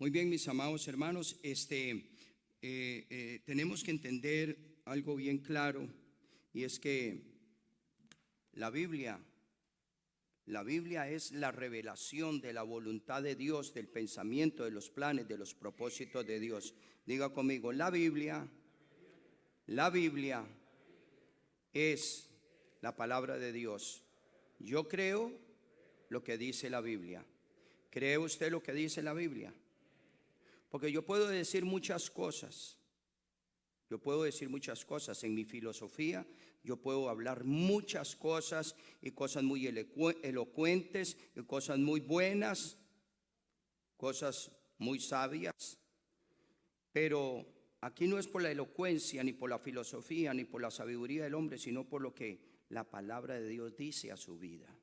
Muy bien, mis amados hermanos, tenemos que entender algo bien claro, y es que la Biblia es la revelación de la voluntad de Dios, del pensamiento, de los planes, de los propósitos de Dios. Diga conmigo, la Biblia es la palabra de Dios. Yo creo lo que dice la Biblia. ¿Cree usted lo que dice la Biblia? Porque yo puedo decir muchas cosas. En mi filosofía. Yo puedo hablar muchas cosas, y cosas muy elocuentes, y cosas muy buenas, cosas muy sabias. Pero aquí no es por la elocuencia, ni por la filosofía, ni por la sabiduría del hombre, sino por lo que la palabra de Dios dice a su vida.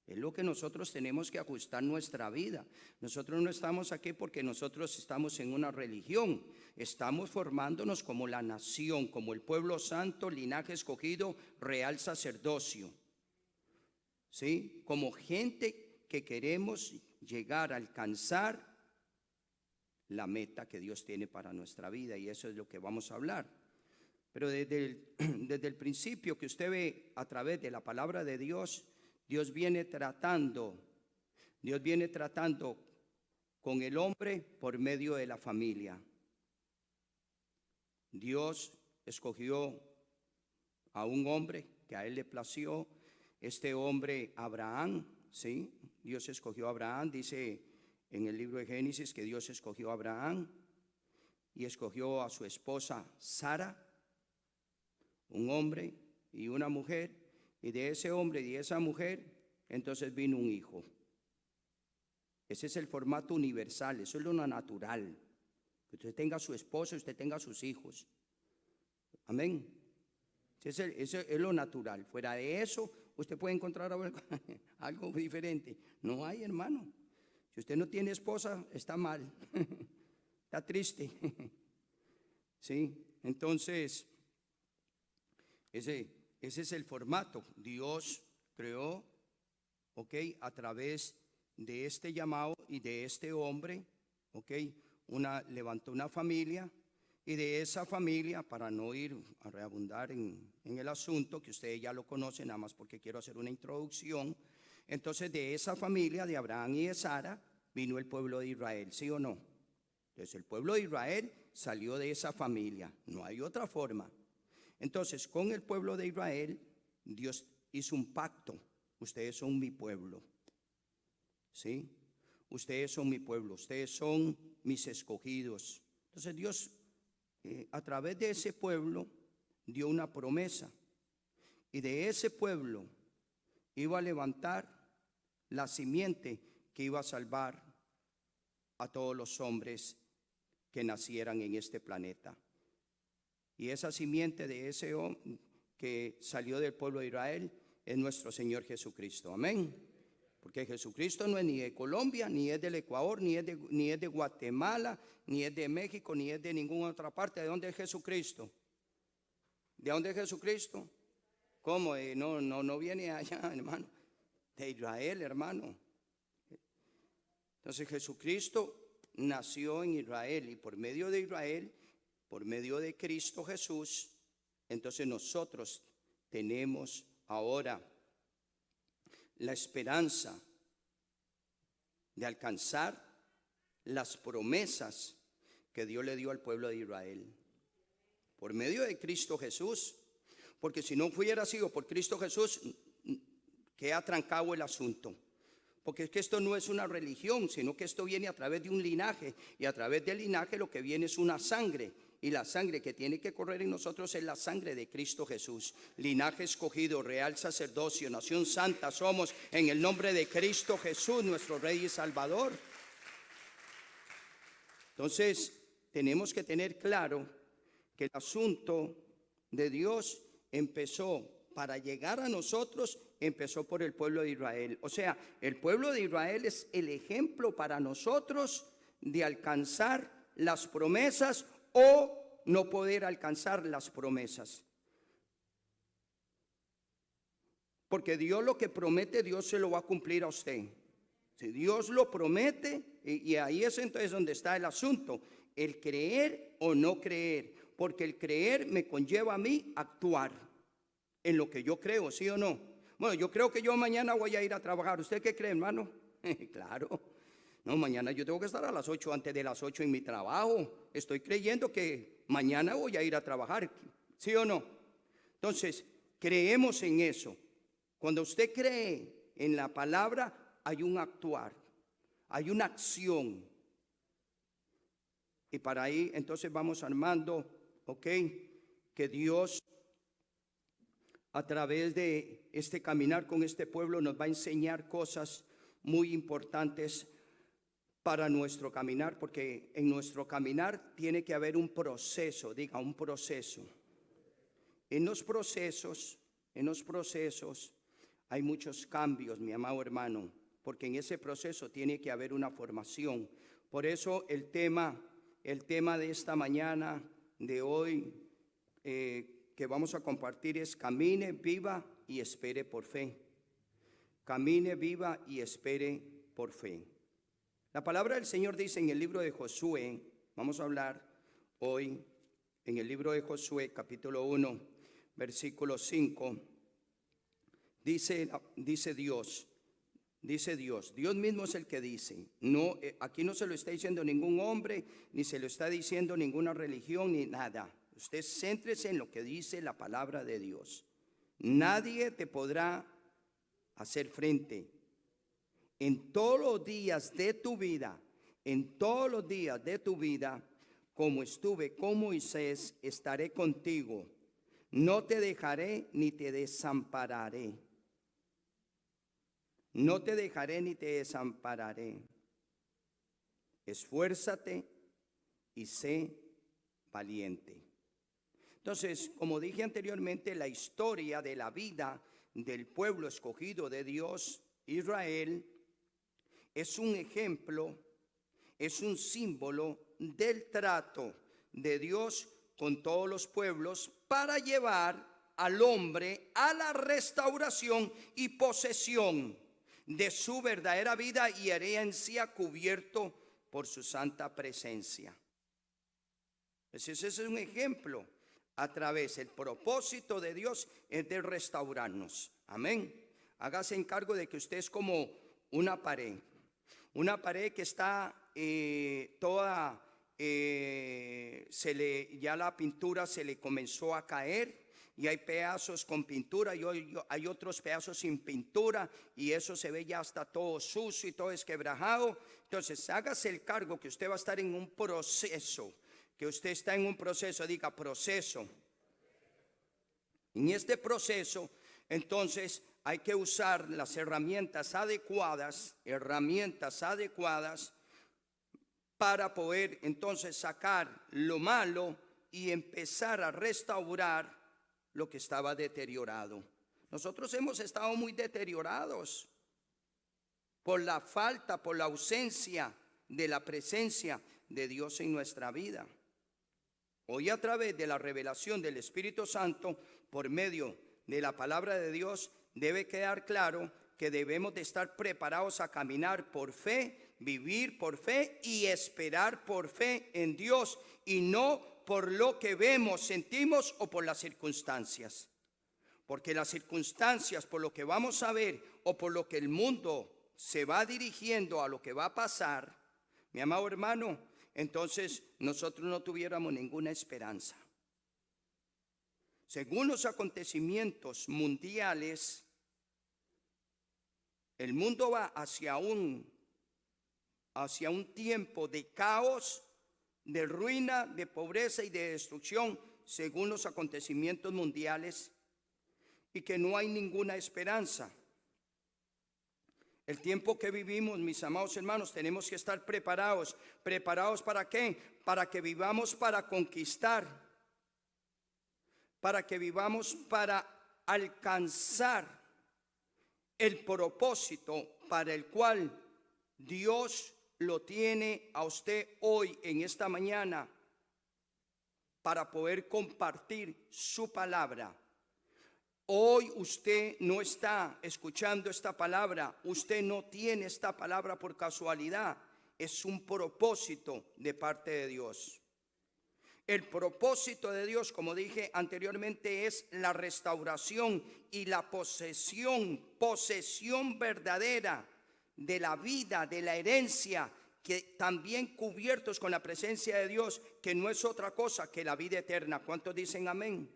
Es lo que nosotros tenemos que ajustar nuestra vida. Nosotros no estamos aquí porque nosotros estamos en una religión. Estamos formándonos como la nación, como el pueblo santo, linaje escogido, real sacerdocio. ¿Sí? Como gente que queremos llegar a alcanzar la meta que Dios tiene para nuestra vida, y eso es lo que vamos a hablar. Pero desde el principio que usted ve a través de la palabra de Dios, Dios viene tratando con el hombre por medio de la familia. Dios escogió a un hombre que a él le plació, este hombre Abraham, ¿sí? Dios escogió a Abraham, dice en el libro de Génesis que Dios escogió a Abraham y escogió a su esposa Sara, un hombre y una mujer. Y de ese hombre y de esa mujer, entonces vino un hijo. Ese es el formato universal, eso es lo natural. Que usted tenga a su esposo, usted tenga a sus hijos. Amén. Eso es lo natural. Fuera de eso, usted puede encontrar algo diferente. No hay, hermano. Si usted no tiene esposa, está mal. Está triste. Sí, entonces, ese es el formato. Dios creó, a través de este llamado y de este hombre, levantó una familia, y de esa familia, para no ir a reabundar en el asunto, que ustedes ya lo conocen, nada más porque quiero hacer una introducción. Entonces, de esa familia de Abraham y de Sara vino el pueblo de Israel, ¿sí o no? Entonces, el pueblo de Israel salió de esa familia, no hay otra forma. Entonces, con el pueblo de Israel, Dios hizo un pacto. Ustedes son mi pueblo, ¿sí? Ustedes son mi pueblo, ustedes son mis escogidos. Entonces Dios, a través de ese pueblo, dio una promesa. Y de ese pueblo iba a levantar la simiente que iba a salvar a todos los hombres que nacieran en este planeta. Y esa simiente de ese hombre que salió del pueblo de Israel es nuestro Señor Jesucristo. Amén. Porque Jesucristo no es ni de Colombia, ni es del Ecuador, ni es de Guatemala, ni es de México, ni es de ninguna otra parte. ¿De dónde es Jesucristo? ¿De dónde es Jesucristo? ¿Cómo? No viene allá, hermano. De Israel, hermano. Entonces Jesucristo nació en Israel, y por medio de Israel, por medio de Cristo Jesús, entonces nosotros tenemos ahora la esperanza de alcanzar las promesas que Dios le dio al pueblo de Israel por medio de Cristo Jesús. Porque si no hubiera sido por Cristo Jesús, queda trancado el asunto. Porque es que esto no es una religión, sino que esto viene a través de un linaje, y a través del linaje lo que viene es una sangre. Y la sangre que tiene que correr en nosotros es la sangre de Cristo Jesús. Linaje escogido, real sacerdocio, nación santa somos en el nombre de Cristo Jesús, nuestro Rey y Salvador. Entonces, tenemos que tener claro que el asunto de Dios empezó para llegar a nosotros, empezó por el pueblo de Israel. O sea, el pueblo de Israel es el ejemplo para nosotros de alcanzar las promesas o no poder alcanzar las promesas. Porque Dios lo que promete, Dios se lo va a cumplir a usted. Si Dios lo promete, Y ahí es entonces donde está el asunto, el creer o no creer, porque el creer me conlleva a mí actuar en lo que yo creo, ¿sí o no? Bueno, yo creo que yo mañana voy a ir a trabajar. ¿Usted qué cree, hermano? Claro. No, mañana yo tengo que estar a las 8, antes de las 8 en mi trabajo. Estoy creyendo que mañana voy a ir a trabajar, ¿sí o no? Entonces, creemos en eso. Cuando usted cree en la palabra, hay un actuar, hay una acción. Y para ahí entonces vamos armando, ¿ok? Que Dios, a través de este caminar con este pueblo, nos va a enseñar cosas muy importantes para nuestro caminar, porque en nuestro caminar tiene que haber un proceso, diga, un proceso. En los procesos hay muchos cambios, mi amado hermano, porque en ese proceso tiene que haber una formación. Por eso el tema de esta mañana, de hoy, que vamos a compartir es: camine, viva y espere por fe. Camine, viva y espere por fe. La palabra del Señor dice en el libro de Josué, vamos a hablar hoy en el libro de Josué, capítulo 1, versículo 5, dice Dios mismo es el que dice, no, aquí no se lo está diciendo ningún hombre, ni se lo está diciendo ninguna religión, ni nada. Usted céntrese en lo que dice la palabra de Dios. Nadie te podrá hacer frente en todos los días de tu vida, como estuve con Moisés, estaré contigo. No te dejaré ni te desampararé. No te dejaré ni te desampararé. Esfuérzate y sé valiente. Entonces, como dije anteriormente, la historia de la vida del pueblo escogido de Dios, Israel, es un ejemplo, es un símbolo del trato de Dios con todos los pueblos para llevar al hombre a la restauración y posesión de su verdadera vida y herencia, cubierto por su santa presencia. Ese es un ejemplo. A través del propósito de Dios es de restaurarnos. Amén. Hágase encargo de que usted es como una pared que está toda, ya la pintura se le comenzó a caer, y hay pedazos con pintura y hay otros pedazos sin pintura, y eso se ve ya hasta todo sucio y todo desquebrajado. Entonces hágase el cargo que usted va a estar en un proceso, que usted está en un proceso, diga proceso. En este proceso, entonces, hay que usar las herramientas adecuadas para poder entonces sacar lo malo y empezar a restaurar lo que estaba deteriorado. Nosotros hemos estado muy deteriorados por la falta, por la ausencia de la presencia de Dios en nuestra vida. Hoy, a través de la revelación del Espíritu Santo, por medio de la palabra de Dios, debe quedar claro que debemos de estar preparados a caminar por fe, vivir por fe y esperar por fe en Dios, y no por lo que vemos, sentimos o por las circunstancias. Porque las circunstancias, por lo que vamos a ver o por lo que el mundo se va dirigiendo a lo que va a pasar, mi amado hermano, entonces nosotros no tuviéramos ninguna esperanza. Según los acontecimientos mundiales, el mundo va hacia un tiempo de caos, de ruina, de pobreza y de destrucción, según los acontecimientos mundiales, y que no hay ninguna esperanza. El tiempo que vivimos, mis amados hermanos, tenemos que estar preparados. ¿Preparados para qué? Para que vivamos para conquistar, para que vivamos para alcanzar el propósito para el cual Dios lo tiene a usted hoy, en esta mañana, para poder compartir su palabra. Hoy usted no está escuchando esta palabra, usted no tiene esta palabra por casualidad. es un propósito de parte de Dios. El propósito de Dios, como dije anteriormente, es la restauración y la posesión verdadera de la vida, de la herencia, que también cubiertos con la presencia de Dios, que no es otra cosa que la vida eterna. ¿Cuántos dicen amén?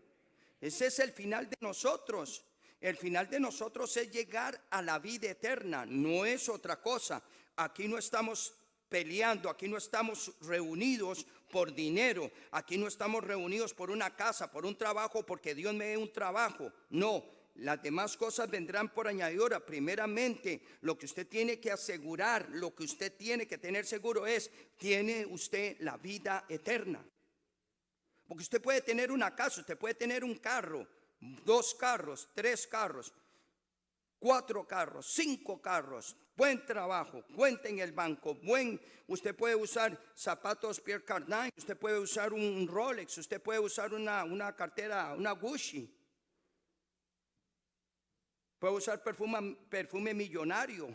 Ese es el final de nosotros. El final de nosotros es llegar a la vida eterna, no es otra cosa. Aquí no estamos peleando, aquí no estamos reunidos por dinero, aquí no estamos reunidos por una casa, por un trabajo, porque Dios me dé un trabajo. No, las demás cosas vendrán por añadidura. Primeramente, lo que usted tiene que asegurar, lo que usted tiene que tener seguro es, tiene usted la vida eterna. Porque usted puede tener una casa, usted puede tener un carro, 2 carros, 3 carros, 4 carros, 5 carros, buen trabajo, cuenta en el banco, usted puede usar zapatos Pierre Cardin, usted puede usar un Rolex, usted puede usar una cartera, una Gucci, puede usar perfume millonario.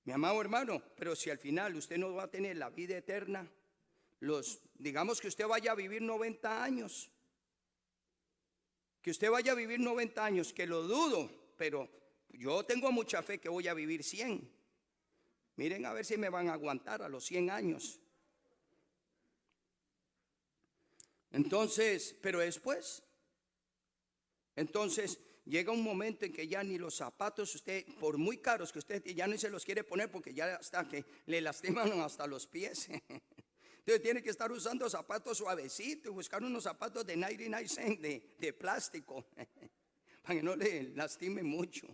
Mi amado hermano, pero si al final usted no va a tener la vida eterna, digamos que usted vaya a vivir 90 años. Que usted vaya a vivir 90 años, que lo dudo, pero yo tengo mucha fe que voy a vivir 100. Miren a ver si me van a aguantar a los 100 años. Entonces, pero después, entonces llega un momento en que ya ni los zapatos, usted, por muy caros que usted ya no se los quiere poner, porque ya hasta que le lastiman hasta los pies. Entonces tiene que estar usando zapatos suavecitos, buscar unos zapatos de 99 cents de plástico, para que no le lastime mucho.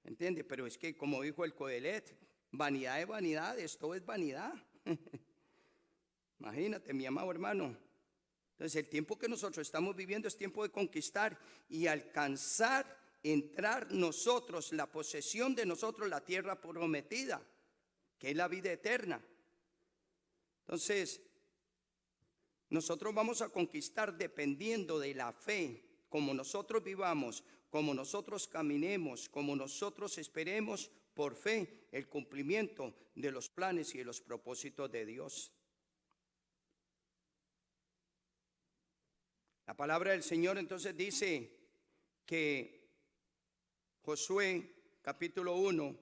¿Entiende? Pero es que, como dijo el Coelet, vanidad de vanidades, todo es vanidad. Imagínate, mi amado hermano. Entonces el tiempo que nosotros estamos viviendo es tiempo de conquistar y alcanzar, entrar nosotros, la posesión de nosotros, la tierra prometida, que es la vida eterna. Entonces, nosotros vamos a conquistar dependiendo de la fe, como nosotros vivamos, como nosotros caminemos, como nosotros esperemos por fe el cumplimiento de los planes y de los propósitos de Dios. La palabra del Señor entonces dice que Josué capítulo 1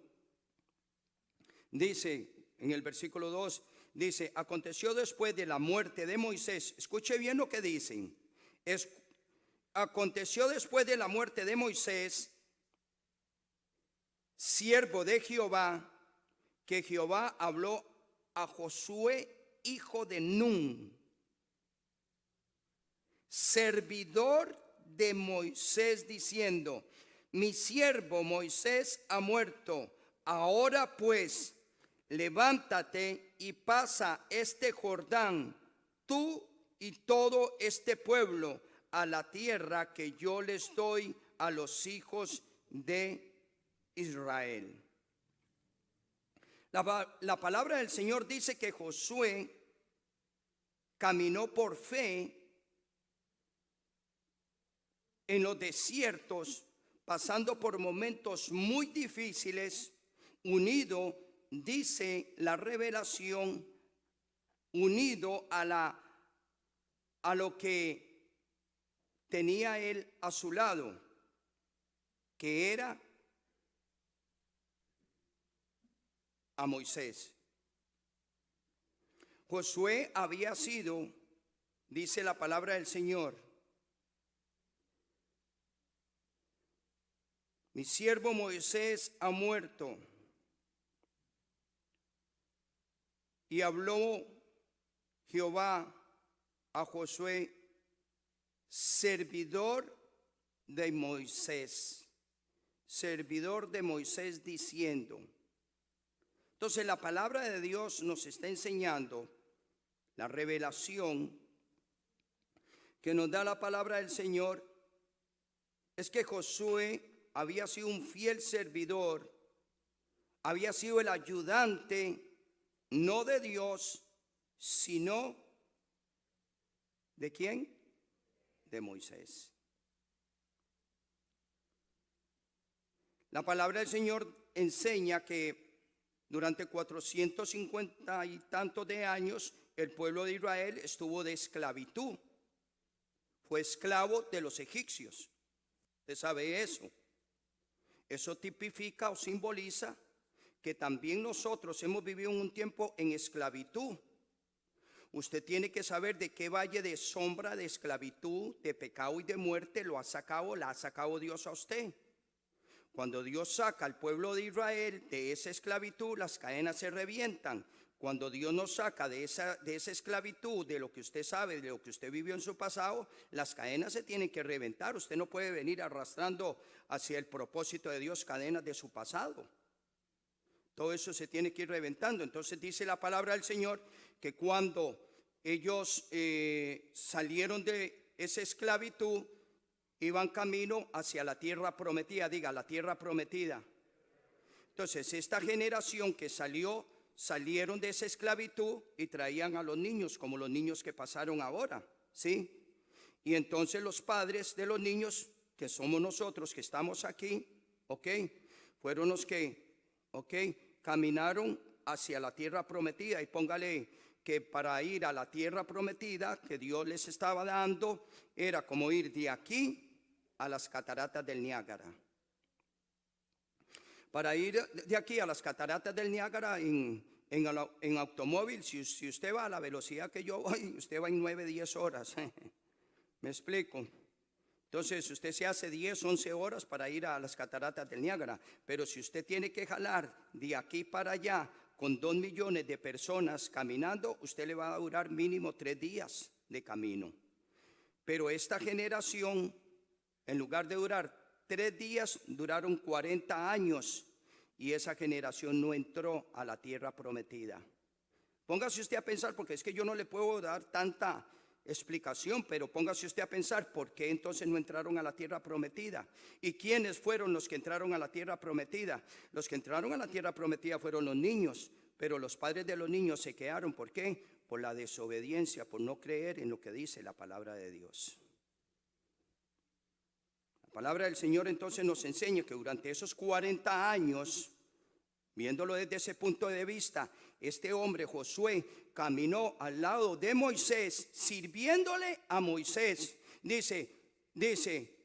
dice en el versículo 2, dice, aconteció después de la muerte de Moisés, escuche bien lo que dicen, aconteció después de la muerte de Moisés, siervo de Jehová, que Jehová habló a Josué, hijo de Nun, servidor de Moisés, diciendo, mi siervo Moisés ha muerto, ahora pues, levántate y pasa este Jordán, tú y todo este pueblo, a la tierra que yo les doy a los hijos de Israel. La palabra del Señor dice que Josué caminó por fe en los desiertos, pasando por momentos muy difíciles, unido, dice la revelación, unido a lo que tenía él a su lado, que era a Moisés. Josué había sido, dice la palabra del Señor, mi siervo Moisés ha muerto. Y habló Jehová a Josué, servidor de Moisés, diciendo. Entonces la palabra de Dios nos está enseñando la revelación que nos da la palabra del Señor, es que Josué había sido un fiel servidor, había sido el ayudante, no de Dios, sino ¿de quién? De Moisés. La palabra del Señor enseña que Durante 450 y tantos de años, el pueblo de Israel estuvo de esclavitud. Fue esclavo de los egipcios. Usted sabe eso. Eso tipifica o simboliza que también nosotros hemos vivido un tiempo en esclavitud. Usted tiene que saber de qué valle de sombra, de esclavitud, de pecado y de muerte la ha sacado Dios a usted. Cuando Dios saca al pueblo de Israel de esa esclavitud, las cadenas se revientan. Cuando Dios nos saca de esa esclavitud, de lo que usted sabe, de lo que usted vivió en su pasado, las cadenas se tienen que reventar. Usted no puede venir arrastrando hacia el propósito de Dios cadenas de su pasado. Todo eso se tiene que ir reventando. Entonces dice la palabra del Señor que cuando ellos salieron de esa esclavitud, iban camino hacia la tierra prometida. Diga, la tierra prometida. Entonces esta generación que salieron de esa esclavitud y traían a los niños, como los niños que pasaron ahora, ¿sí? Y entonces los padres de los niños, que somos nosotros que estamos aquí, ¿ok? Fueron los que, ¿ok?, caminaron hacia la tierra prometida. Y póngale que para ir a la tierra prometida que Dios les estaba dando, era como ir de aquí a las cataratas del Niágara. Para ir de aquí a las cataratas del Niágara en automóvil, si usted va a la velocidad que yo voy, usted va en 9-10 horas. ¿Me explico? Entonces usted se hace 10-11 horas para ir a las cataratas del Niágara. Pero si usted tiene que jalar de aquí para allá con 2 millones de personas caminando, usted le va a durar mínimo 3 días de camino. Pero esta generación, en lugar de durar 3 días, duraron 40 años. Y esa generación no entró a la tierra prometida. Póngase usted a pensar, porque es que yo no le puedo dar tanta explicación, pero póngase usted a pensar por qué entonces no entraron a la tierra prometida. ¿Y quiénes fueron los que entraron a la tierra prometida? Los que entraron a la tierra prometida fueron los niños, pero los padres de los niños se quedaron. ¿Por qué? Por la desobediencia, por no creer en lo que dice la palabra de Dios. La palabra del Señor entonces nos enseña que durante esos 40 años, viéndolo desde ese punto de vista, este hombre Josué caminó al lado de Moisés, sirviéndole a Moisés. Dice,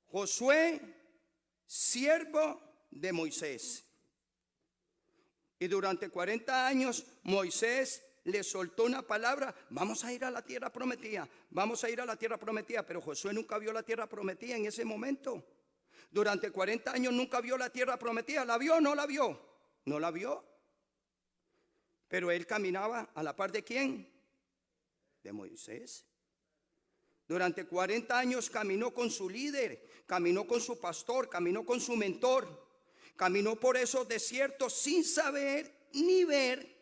Josué, siervo de Moisés. Y durante 40 años Moisés le soltó una palabra: vamos a ir a la tierra prometida, vamos a ir a la tierra prometida. Pero Josué nunca vio la tierra prometida en ese momento. Durante 40 años nunca vio la tierra prometida. ¿La vio o no la vio? No la vio. Pero él caminaba a la par de ¿quién? De Moisés. Durante 40 años caminó con su líder, caminó con su pastor, caminó con su mentor. Caminó por esos desiertos sin saber ni ver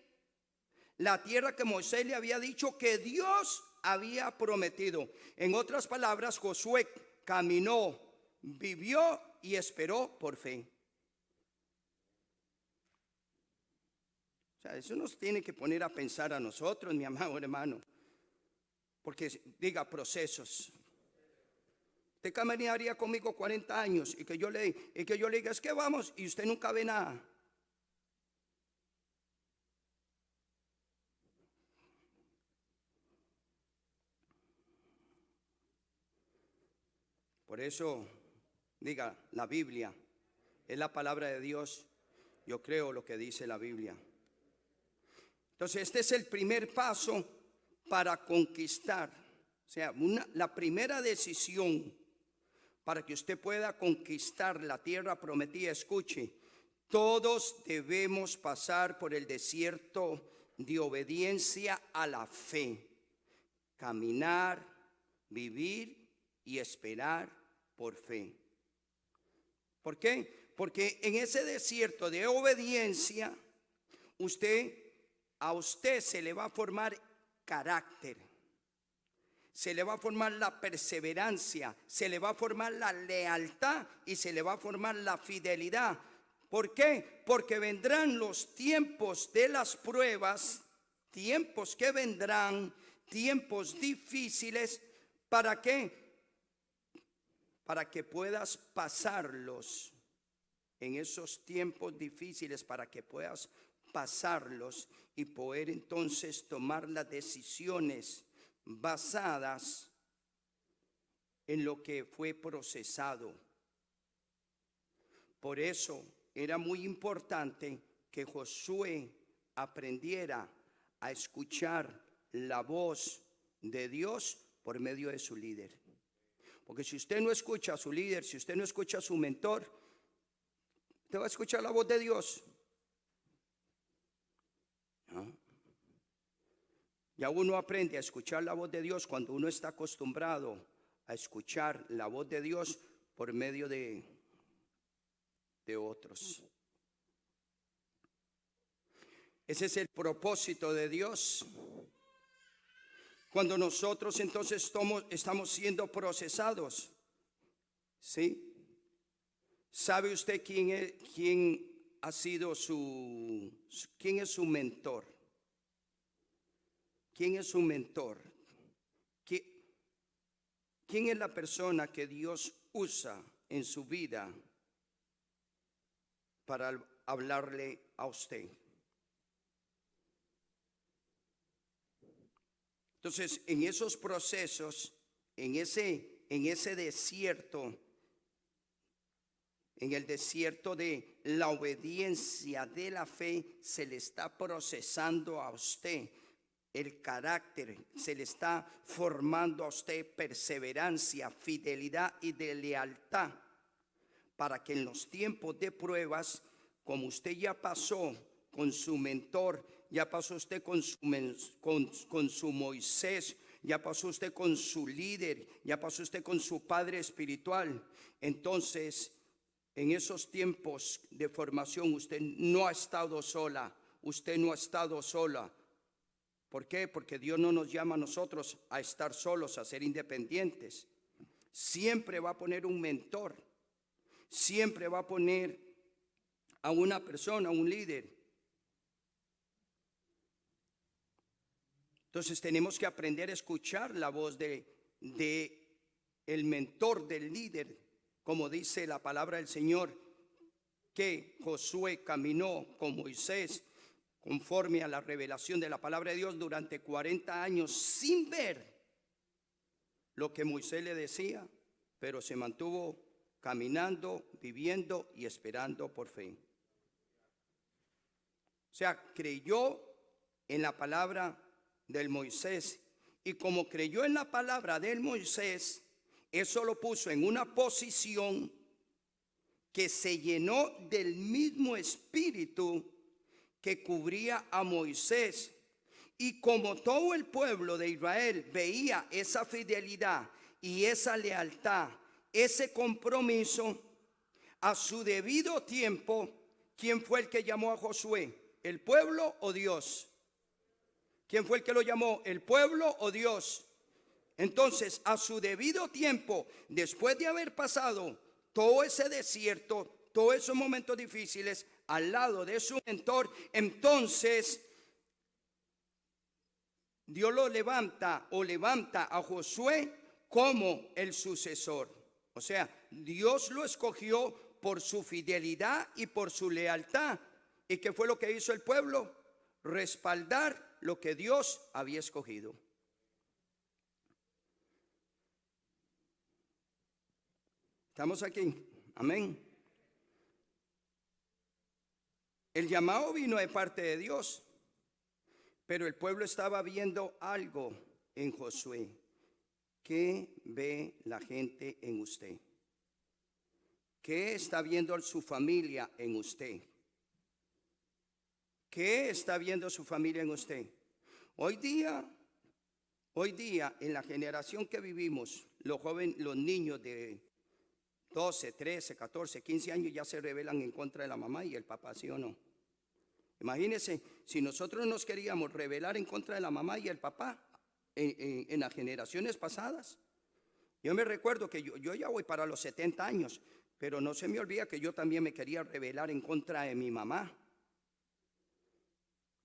la tierra que Moisés le había dicho que Dios había prometido. En otras palabras, Josué caminó, vivió y esperó por fe. O sea, eso nos tiene que poner a pensar a nosotros, mi amado hermano. Porque diga procesos. Usted caminaría conmigo 40 años y que yo le diga, es que vamos, y usted nunca ve nada. Por eso, diga, la Biblia es la palabra de Dios. Yo creo lo que dice la Biblia. Entonces este es el primer paso para conquistar. O sea, la primera decisión para que usted pueda conquistar la tierra prometida. Escuche, todos debemos pasar por el desierto de obediencia a la fe. Caminar, vivir y esperar por fe. ¿Por qué? Porque en ese desierto de obediencia, a usted se le va a formar carácter, se le va a formar la perseverancia, se le va a formar la lealtad y se le va a formar la fidelidad. ¿Por qué? Porque vendrán los tiempos de las pruebas, tiempos que vendrán, tiempos difíciles. ¿Para qué? Para que puedas pasarlos en esos tiempos difíciles para que puedas pasarlos y poder entonces tomar las decisiones basadas en lo que fue procesado. Por eso era muy importante que Josué aprendiera a escuchar la voz de Dios por medio de su líder. Porque si usted no escucha a su líder, si usted no escucha a su mentor, usted va a escuchar la voz de Dios. ¿No? Ya uno aprende a escuchar la voz de Dios cuando uno está acostumbrado a escuchar la voz de Dios por medio de otros. Ese es el propósito de Dios. Cuando nosotros entonces estamos siendo procesados, ¿sí? ¿Sabe usted quién ha sido quién es su mentor? ¿Quién es su mentor? ¿Quién es la persona que Dios usa en su vida para hablarle a usted? Entonces, en esos procesos, en ese desierto, en el desierto de la obediencia de la fe, se le está procesando a usted el carácter, se le está formando a usted perseverancia, fidelidad y de lealtad, para que en los tiempos de pruebas, como usted ya pasó con su mentor, ya pasó usted con su Moisés, ya pasó usted con su líder, ya pasó usted con su padre espiritual. Entonces, en esos tiempos de formación, usted no ha estado sola, usted no ha estado sola. ¿Por qué? Porque Dios no nos llama a nosotros a estar solos, a ser independientes. Siempre va a poner un mentor, siempre va a poner a una persona, a un líder. Entonces tenemos que aprender a escuchar la voz de el mentor, del líder, como dice la palabra del Señor, que Josué caminó con Moisés conforme a la revelación de la palabra de Dios durante 40 años sin ver lo que Moisés le decía, pero se mantuvo caminando, viviendo y esperando por fe. O sea, creyó en la palabra del Moisés, y como creyó en la palabra del Moisés, eso lo puso en una posición que se llenó del mismo espíritu que cubría a Moisés. Y como todo el pueblo de Israel veía esa fidelidad y esa lealtad, ese compromiso, a su debido tiempo, ¿quién fue el que llamó a Josué? ¿El pueblo o Dios? ¿Quién fue el que lo llamó? ¿El pueblo o Dios? Entonces, a su debido tiempo, después de haber pasado todo ese desierto, todos esos momentos difíciles, al lado de su mentor, entonces Dios lo levanta a Josué como el sucesor. O sea, Dios lo escogió por su fidelidad y por su lealtad. ¿Y qué fue lo que hizo el pueblo? Respaldar lo que Dios había escogido. ¿Estamos aquí? Amén. El llamado vino de parte de Dios, pero el pueblo estaba viendo algo en Josué. ¿Qué ve la gente en usted? ¿Qué está viendo su familia en usted? ¿Qué está viendo su familia en usted? Hoy día, en la generación que vivimos, los jóvenes, los niños de 12, 13, 14, 15 años ya se rebelan en contra de la mamá y el papá, ¿sí o no? Imagínense, si nosotros nos queríamos rebelar en contra de la mamá y el papá en las generaciones pasadas. Yo me recuerdo que yo ya voy para los 70 años, pero no se me olvida que yo también me quería rebelar en contra de mi mamá.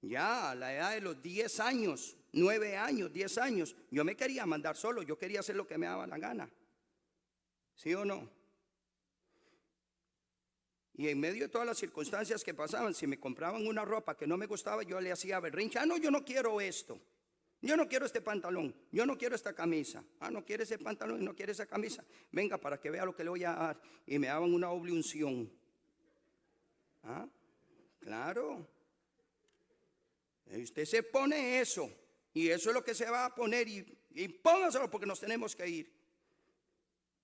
Ya a la edad de los 10 años, 9 años, 10 años, yo me quería mandar solo, yo quería hacer lo que me daba la gana. ¿Sí o no? Y en medio de todas las circunstancias que pasaban, si me compraban una ropa que no me gustaba, yo le hacía berrinche. No, yo no quiero esto. Yo no quiero este pantalón. Yo no quiero esta camisa. No quiere ese pantalón y no quiere esa camisa. Venga, para que vea lo que le voy a dar. Y me daban una doble unción. Claro. Usted se pone eso. Y eso es lo que se va a poner. Y póngaselo porque nos tenemos que ir.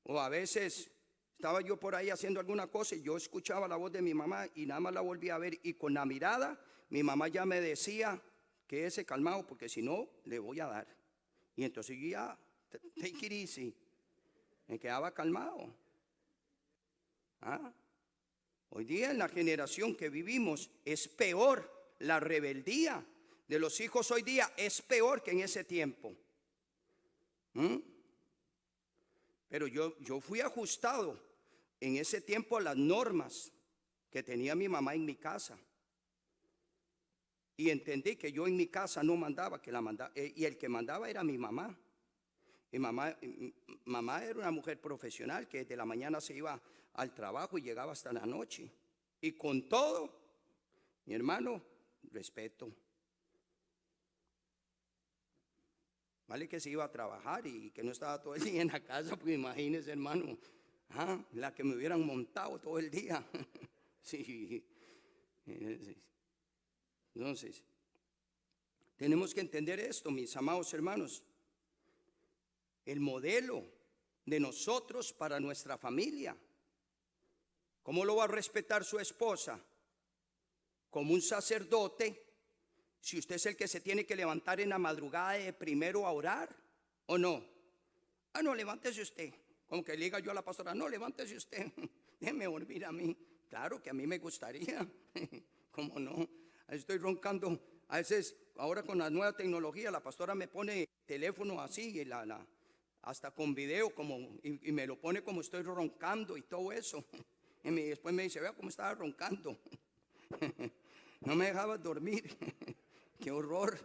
O a veces estaba yo por ahí haciendo alguna cosa y yo escuchaba la voz de mi mamá y nada más la volví a ver, y con la mirada mi mamá ya me decía: quédese calmado porque si no le voy a dar. Y entonces yo ya, take it easy, me quedaba calmado. Hoy día en la generación que vivimos es peor. La rebeldía de los hijos hoy día es peor que en ese tiempo. Pero yo fui ajustado en ese tiempo a las normas que tenía mi mamá en mi casa. Y entendí que yo en mi casa no mandaba, y el que mandaba era mi mamá. Mi mamá era una mujer profesional que desde la mañana se iba al trabajo y llegaba hasta la noche. Y con todo, mi hermano, respeto. Vale que se iba a trabajar y que no estaba todo el día en la casa, pues imagínese, hermano, la que me hubieran montado todo el día. Sí. Entonces, tenemos que entender esto, mis amados hermanos. El modelo de nosotros para nuestra familia. ¿Cómo lo va a respetar su esposa? Como un sacerdote. Si usted es el que se tiene que levantar en la madrugada de primero a orar, ¿o no? No, levántese usted. Como que le diga yo a la pastora: no, levántese usted, déjeme dormir a mí. Claro que a mí me gustaría. ¿Cómo no? Estoy roncando. A veces, ahora con la nueva tecnología, la pastora me pone teléfono así, y hasta con video, y me lo pone como estoy roncando y todo eso. Y después me dice: vea cómo estaba roncando. No me dejaba dormir. ¡Qué horror!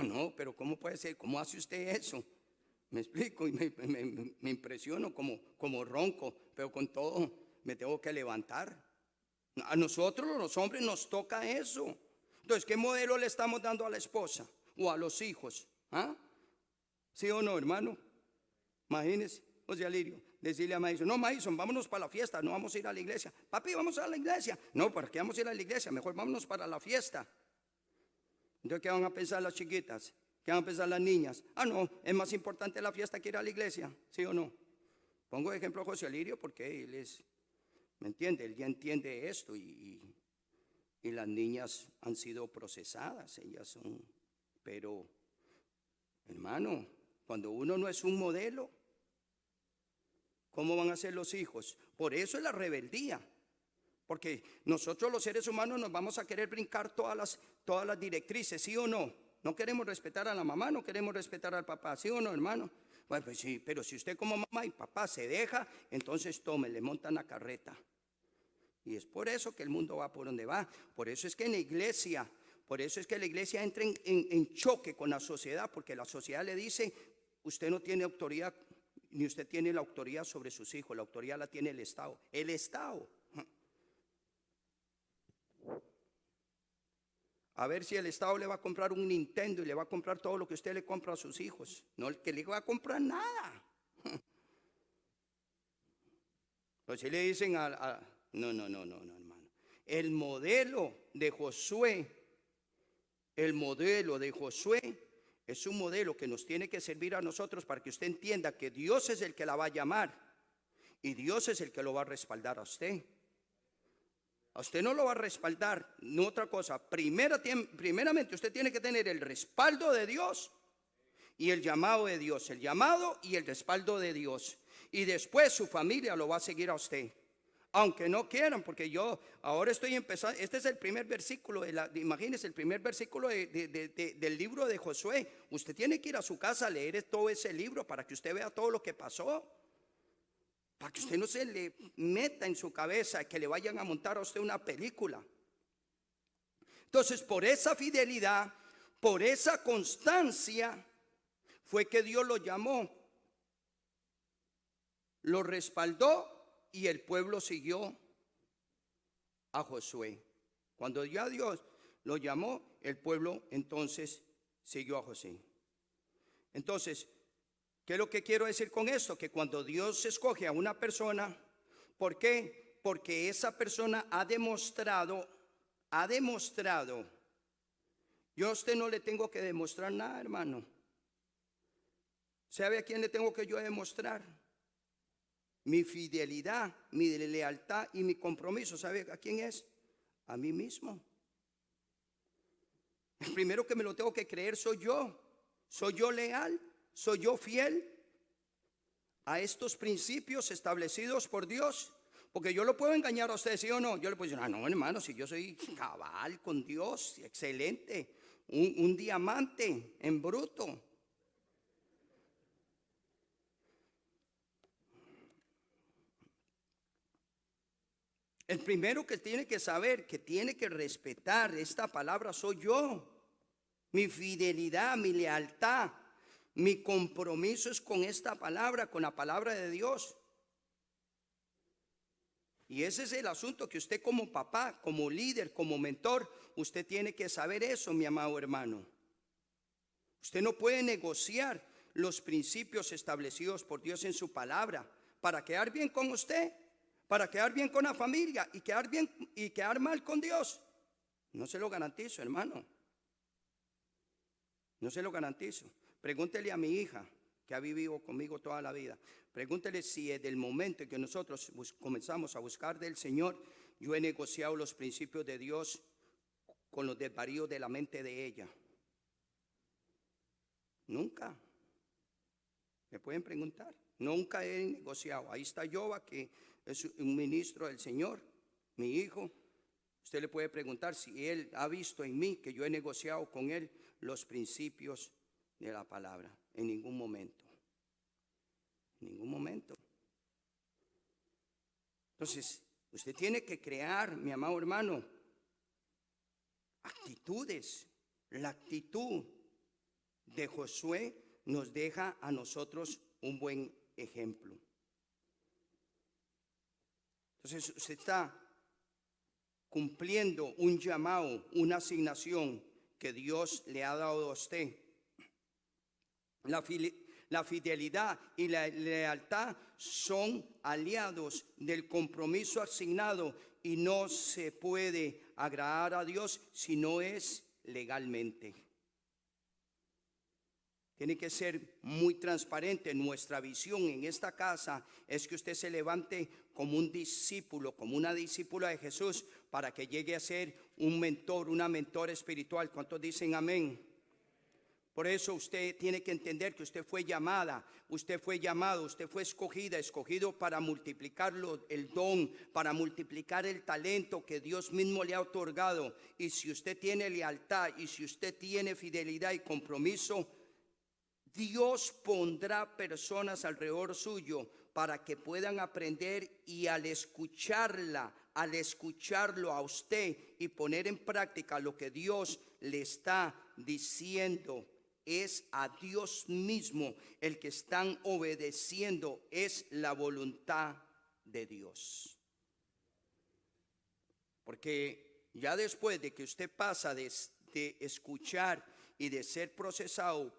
No, pero ¿cómo puede ser? ¿Cómo hace usted eso? Me explico y me impresiono como ronco, pero con todo me tengo que levantar. A nosotros los hombres nos toca eso. Entonces, ¿qué modelo le estamos dando a la esposa o a los hijos? ¿Sí o no, hermano? Imagínese, José Alirio, decirle a Madison: no, Madison, vámonos para la fiesta, no vamos a ir a la iglesia. Papi, vamos a la iglesia. No, ¿para qué vamos a ir a la iglesia? Mejor vámonos para la fiesta. Entonces, ¿qué van a pensar las chiquitas? ¿Qué van a pensar las niñas? No, es más importante la fiesta que ir a la iglesia. ¿Sí o no? Pongo de ejemplo a José Alirio porque él es, ¿me entiende? Él ya entiende esto, y las niñas han sido procesadas, ellas son. Pero, hermano, cuando uno no es un modelo, ¿cómo van a ser los hijos? Por eso es la rebeldía. Porque nosotros los seres humanos nos vamos a querer brincar todas las directrices, ¿sí o no? No queremos respetar a la mamá, no queremos respetar al papá, ¿sí o no, hermano? Bueno, pues sí, pero si usted como mamá y papá se deja, entonces tome, le montan la carreta. Y es por eso que el mundo va por donde va. Por eso es que la iglesia entra en choque con la sociedad, porque la sociedad le dice: usted no tiene autoridad, ni usted tiene la autoridad sobre sus hijos, la autoridad la tiene el Estado. El Estado. A ver si el Estado le va a comprar un Nintendo y le va a comprar todo lo que usted le compra a sus hijos. No, el que le va a comprar nada. Pues si le dicen no, hermano. El modelo de Josué es un modelo que nos tiene que servir a nosotros para que usted entienda que Dios es el que la va a llamar y Dios es el que lo va a respaldar a usted. A usted no lo va a respaldar, no otra cosa. Primeramente usted tiene que tener el respaldo de Dios y el llamado de Dios. El llamado y el respaldo de Dios. Y después su familia lo va a seguir a usted. Aunque no quieran, porque yo ahora estoy empezando. Este es el primer versículo, imagínense, el primer versículo del libro de Josué. Usted tiene que ir a su casa a leer todo ese libro para que usted vea todo lo que pasó. Para que usted no se le meta en su cabeza que le vayan a montar a usted una película. Entonces, por esa fidelidad, por esa constancia, fue que Dios lo llamó, lo respaldó y el pueblo siguió a Josué. Cuando ya Dios lo llamó, el pueblo entonces siguió a Josué. Entonces, ¿qué es lo que quiero decir con esto? Que cuando Dios escoge a una persona, ¿por qué? Porque esa persona ha demostrado, yo a usted no le tengo que demostrar nada, hermano. ¿Sabe a quién le tengo que yo demostrar? Mi fidelidad, mi lealtad y mi compromiso. ¿Sabe a quién es? A mí mismo. El primero que me lo tengo que creer soy yo. ¿Soy yo leal? ¿Soy yo fiel a estos principios establecidos por Dios? Porque yo lo puedo engañar a usted, ¿sí o no? Yo le puedo decir, no, hermano, si yo soy cabal con Dios, excelente, un diamante en bruto. El primero que tiene que saber, que tiene que respetar esta palabra soy yo. Mi fidelidad, mi lealtad, mi compromiso es con esta palabra, con la palabra de Dios. Y ese es el asunto que usted como papá, como líder, como mentor, usted tiene que saber eso, mi amado hermano. Usted no puede negociar los principios establecidos por Dios en su palabra para quedar bien con usted, para quedar bien con la familia y quedar bien y quedar mal con Dios. No se lo garantizo, hermano. No se lo garantizo. Pregúntele a mi hija, que ha vivido conmigo toda la vida. Pregúntele si desde el momento en que nosotros comenzamos a buscar del Señor, yo he negociado los principios de Dios con los desvaríos de la mente de ella. Nunca. Me pueden preguntar. Nunca he negociado. Ahí está Yoba, que es un ministro del Señor, mi hijo. Usted le puede preguntar si él ha visto en mí que yo he negociado con él los principios de la palabra. En ningún momento. En ningún momento. Entonces, usted tiene que crear, mi amado hermano, actitudes. La actitud de Josué nos deja a nosotros un buen ejemplo. Entonces, usted está cumpliendo un llamado, una asignación que Dios le ha dado a usted. La fidelidad y la lealtad son aliados del compromiso asignado y no se puede agradar a Dios si no es legalmente. Tiene que ser muy transparente. Nuestra visión en esta casa es que usted se levante como un discípulo, como una discípula de Jesús, para que llegue a ser un mentor, una mentora espiritual. ¿Cuántos dicen amén? Por eso usted tiene que entender que usted fue llamada, usted fue llamado, usted fue escogido para multiplicar el don, para multiplicar el talento que Dios mismo le ha otorgado. Y si usted tiene lealtad y si usted tiene fidelidad y compromiso, Dios pondrá personas alrededor suyo para que puedan aprender, y al escucharlo a usted y poner en práctica lo que Dios le está diciendo, es a Dios mismo el que están obedeciendo, es la voluntad de Dios. Porque ya después de que usted pasa de escuchar y de ser procesado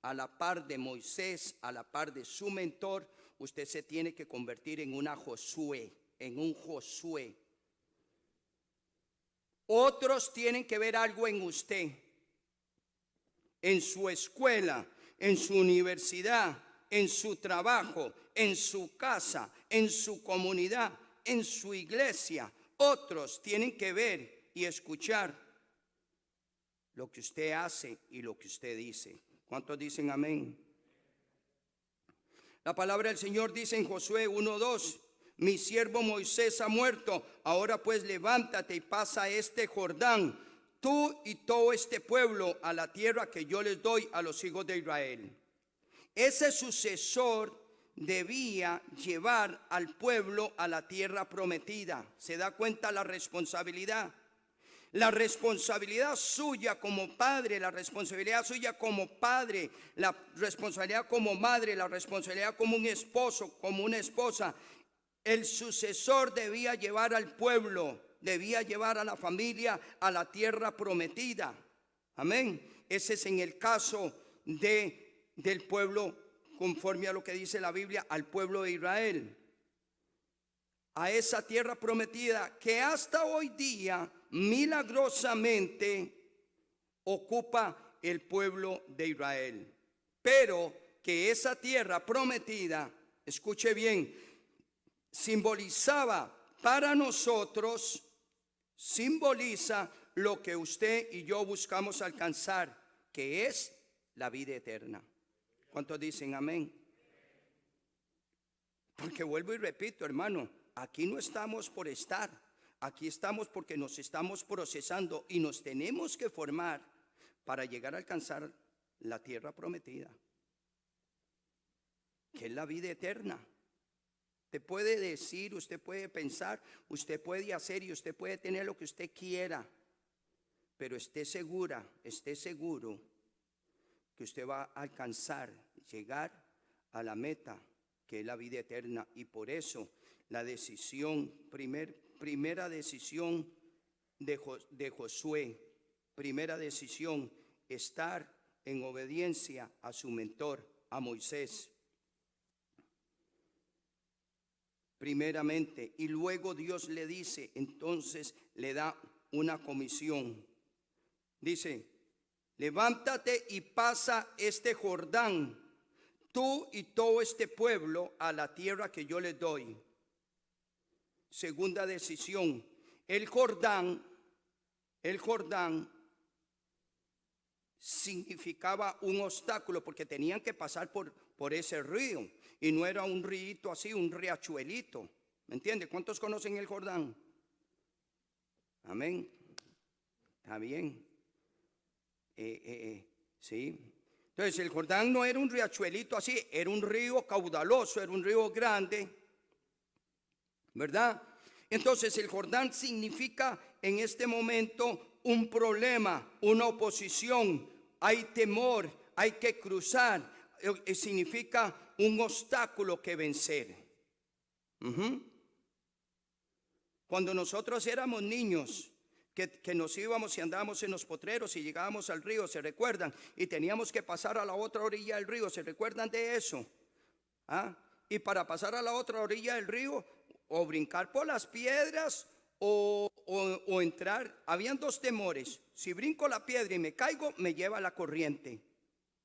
a la par de Moisés, a la par de su mentor, usted se tiene que convertir en un Josué. Otros tienen que ver algo en usted, en su escuela, en su universidad, en su trabajo, en su casa, en su comunidad, en su iglesia. Otros tienen que ver y escuchar lo que usted hace y lo que usted dice. ¿Cuántos dicen amén? La palabra del Señor dice en Josué 1:2: mi siervo Moisés ha muerto, ahora pues levántate y pasa este Jordán, tú y todo este pueblo, a la tierra que yo les doy a los hijos de Israel. Ese sucesor debía llevar al pueblo a la tierra prometida. ¿Se da cuenta la responsabilidad? La responsabilidad suya como padre, la responsabilidad suya como padre, la responsabilidad como madre, la responsabilidad como un esposo, como una esposa. El sucesor debía llevar al pueblo debía llevar a la familia a la tierra prometida. Amén. Ese es en el caso del pueblo, conforme a lo que dice la Biblia, al pueblo de Israel. A esa tierra prometida que hasta hoy día milagrosamente ocupa el pueblo de Israel. Pero que esa tierra prometida, escuche bien, simbolizaba para nosotros, simboliza lo que usted y yo buscamos alcanzar, que es la vida eterna. ¿Cuántos dicen amén? Porque vuelvo y repito, hermano, aquí no estamos por estar, aquí estamos porque nos estamos procesando y nos tenemos que formar para llegar a alcanzar la tierra prometida, que es la vida eterna. Usted puede decir, usted puede pensar, usted puede hacer y usted puede tener lo que usted quiera, pero esté seguro que usted va a alcanzar, llegar a la meta, que es la vida eterna. Y por eso la decisión, primera decisión de Josué, primera decisión, estar en obediencia a su mentor, a Moisés. Primeramente, y luego Dios le dice, entonces le da una comisión. Dice, levántate y pasa este Jordán, tú y todo este pueblo, a la tierra que yo les doy. Segunda decisión, el Jordán significaba un obstáculo porque tenían que pasar por ese río. Y no era un río así, un riachuelito. ¿Me entiende? ¿Cuántos conocen el Jordán? Amén. Está bien. Sí. Entonces el Jordán no era un riachuelito así, era un río caudaloso, era un río grande, ¿verdad? Entonces el Jordán significa en este momento un problema, una oposición, hay temor, hay que cruzar, significa un obstáculo que vencer. Cuando nosotros éramos niños, que nos íbamos y andábamos en los potreros y llegábamos al río, ¿se recuerdan? Y teníamos que pasar a la otra orilla del río, ¿se recuerdan de eso? Y para pasar a la otra orilla del río, o brincar por las piedras o entrar. Habían dos temores: si brinco la piedra y me caigo, me lleva la corriente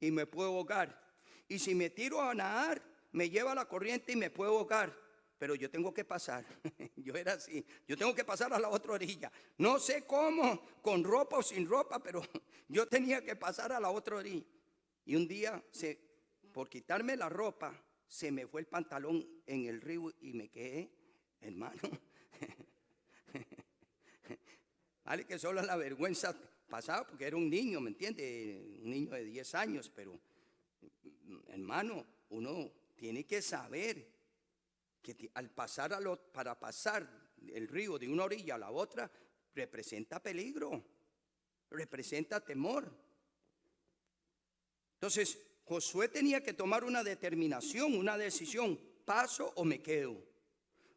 y me puedo ahogar. Y si me tiro a nadar, me lleva la corriente y me puedo ahogar. Pero yo tengo que pasar. Yo era así, yo tengo que pasar a la otra orilla. No sé cómo, con ropa o sin ropa, pero yo tenía que pasar a la otra orilla. Y un día, por quitarme la ropa, se me fue el pantalón en el río y me quedé, hermano. Vale que solo la vergüenza pasaba porque era un niño, ¿me entiende? Un niño de 10 años, pero hermano, uno tiene que saber que al pasar para pasar el río de una orilla a la otra representa peligro, representa temor. Entonces Josué tenía que tomar una determinación, una decisión: paso o me quedo,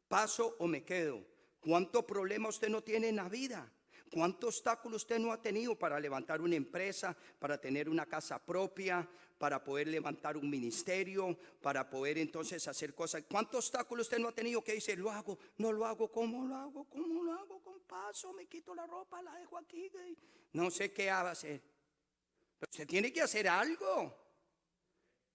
paso o me quedo. ¿Cuánto problema usted no tiene en la vida? ¿Cuánto obstáculo usted no ha tenido para levantar una empresa, para tener una casa propia, para poder levantar un ministerio, para poder entonces hacer cosas? ¿Cuántos obstáculos usted no ha tenido que dice, lo hago, no lo hago, cómo lo hago, cómo lo hago, con paso, me quito la ropa, la dejo aquí, no sé qué va a hacer? Pero usted tiene que hacer algo.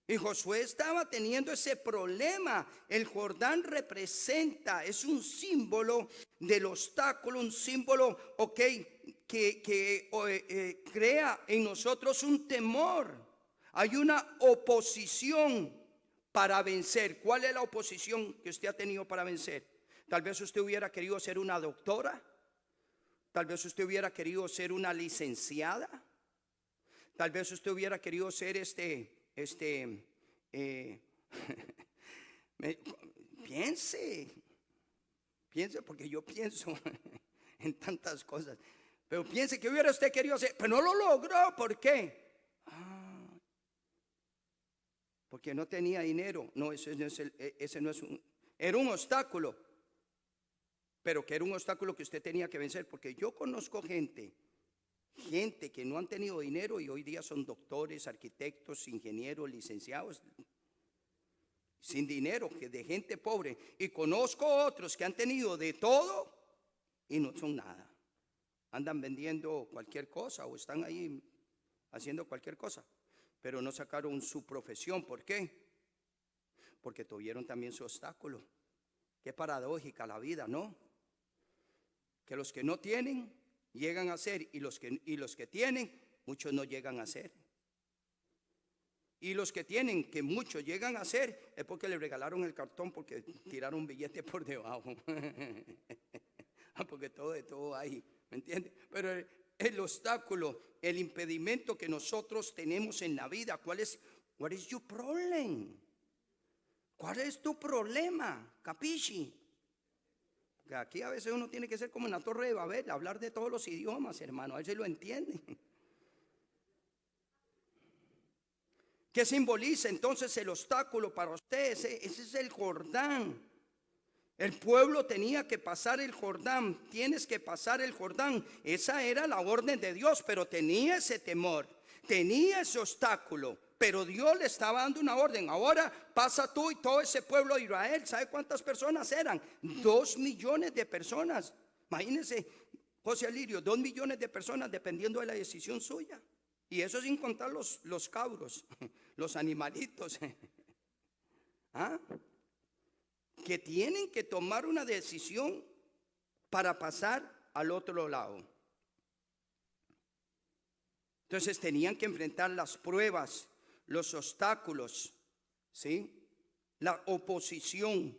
Y Josué estaba teniendo ese problema. El Jordán representa, es un símbolo del obstáculo, un símbolo, que crea en nosotros un temor. Hay una oposición para vencer. ¿Cuál es la oposición que usted ha tenido para vencer? Tal vez usted hubiera querido ser una doctora. Tal vez usted hubiera querido ser una licenciada. Tal vez usted hubiera querido ser piense, porque yo pienso en tantas cosas, pero piense que hubiera usted querido hacer, pero no lo logró. ¿Por qué? Porque no tenía dinero. No, ese no es era un obstáculo. pero que era un obstáculo que usted tenía que vencer, porque yo conozco gente que no han tenido dinero y hoy día son doctores, arquitectos, ingenieros, licenciados, sin dinero, que de gente pobre, y conozco otros que han tenido de todo y no son nada. Andan vendiendo cualquier cosa o están ahí haciendo cualquier cosa, pero no sacaron su profesión. ¿Por qué? Porque tuvieron también su obstáculo. Qué paradójica la vida, ¿no? Que los que no tienen llegan a ser, y los que tienen, muchos no llegan a ser. Y los que tienen, que muchos llegan a ser, es porque le regalaron el cartón, porque tiraron un billete por debajo. Porque todo de todo hay, ¿me entiende? Pero el obstáculo, el impedimento que nosotros tenemos en la vida, ¿cuál es? What is your problem? ¿Cuál es tu problema? Capisci? Porque aquí a veces uno tiene que ser como en la Torre de Babel, hablar de todos los idiomas, hermano, a ver si lo entienden. ¿Qué simboliza entonces el obstáculo para ustedes? Ese es el Jordán. El pueblo tenía que pasar el Jordán. Tienes que pasar el Jordán. Esa era la orden de Dios, pero tenía ese temor, tenía ese obstáculo. Pero Dios le estaba dando una orden. Ahora pasa tú y todo ese pueblo de Israel. ¿Sabe cuántas personas eran? 2 millones de personas. Imagínense, José Alirio, 2 millones de personas dependiendo de la decisión suya. Y eso sin contar los cabros, los animalitos. ¿Ah? Que tienen que tomar una decisión para pasar al otro lado. Entonces tenían que enfrentar las pruebas, los obstáculos, ¿sí? La oposición.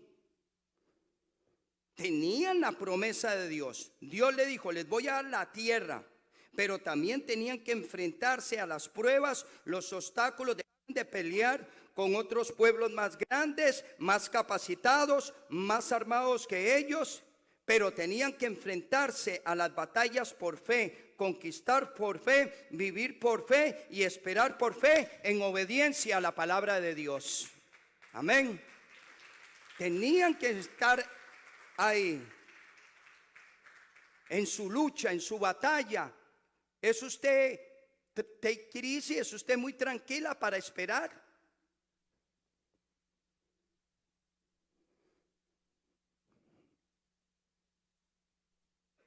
Tenían la promesa de Dios. Dios le dijo, les voy a dar la tierra, pero también tenían que enfrentarse a las pruebas, los obstáculos, de pelear con otros pueblos más grandes, más capacitados, más armados que ellos, pero tenían que enfrentarse a las batallas por fe, conquistar por fe, vivir por fe y esperar por fe en obediencia a la palabra de Dios. Amén. Tenían que estar ahí en su lucha, en su batalla. ¿Es usted take it easy? ¿Es usted muy tranquila para esperar?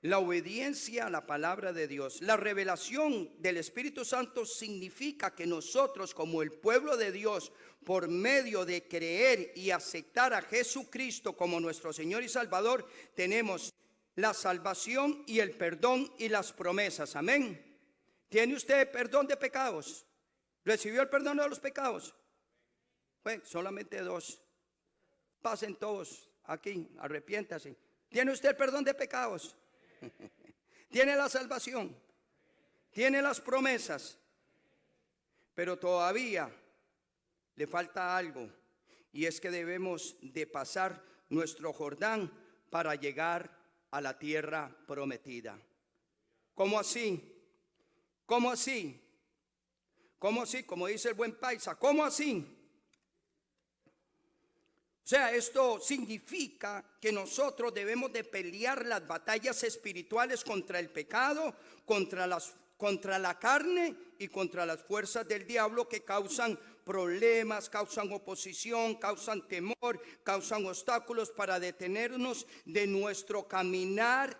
La obediencia a la palabra de Dios, la revelación del Espíritu Santo significa que nosotros como el pueblo de Dios, por medio de creer y aceptar a Jesucristo como nuestro Señor y Salvador, tenemos la salvación y el perdón y las promesas. Amén. ¿Tiene usted perdón de pecados? ¿Recibió el perdón de los pecados? Pues solamente 2. Pasen todos aquí, arrepiéntase. ¿Tiene usted el perdón de pecados? Tiene la salvación, tiene las promesas, pero todavía le falta algo, y es que debemos de pasar nuestro Jordán para llegar a la tierra prometida. ¿Cómo así? ¿Cómo así? ¿Cómo así? Como dice el buen paisa, ¿cómo así? O sea, esto significa que nosotros debemos de pelear las batallas espirituales contra el pecado, contra la carne y contra las fuerzas del diablo que causan problemas, causan oposición, causan temor, causan obstáculos para detenernos de nuestro caminar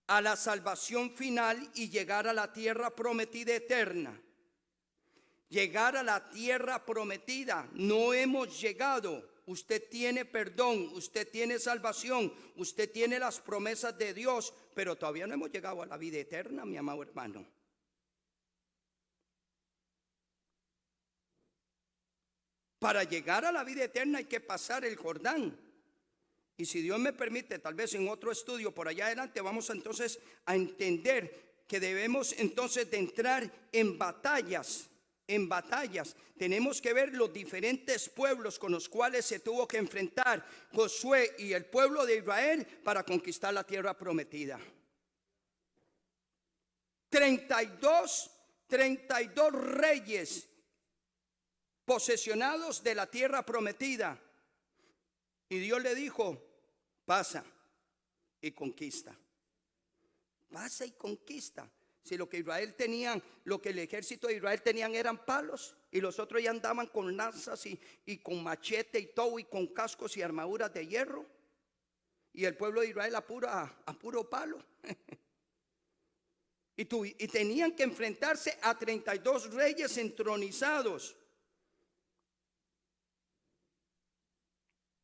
a la salvación final y llegar a la tierra prometida eterna. Llegar a la tierra prometida, no hemos llegado. Usted tiene perdón, usted tiene salvación, usted tiene las promesas de Dios, pero todavía no hemos llegado a la vida eterna, mi amado hermano. Para llegar a la vida eterna hay que pasar el Jordán. Y si Dios me permite, tal vez en otro estudio por allá adelante, vamos entonces a entender que debemos entonces de entrar en batallas. En batallas tenemos que ver los diferentes pueblos con los cuales se tuvo que enfrentar Josué y el pueblo de Israel para conquistar la tierra prometida. 32 reyes posesionados de la tierra prometida, y Dios le dijo, pasa. y conquista. Pasa y conquista. Si lo que Israel tenían, lo que el ejército de Israel tenían eran palos, y los otros ya andaban con lanzas y con machete y todo, y con cascos y armaduras de hierro, y el pueblo de Israel a puro palo. Y tenían que enfrentarse a 32 reyes entronizados.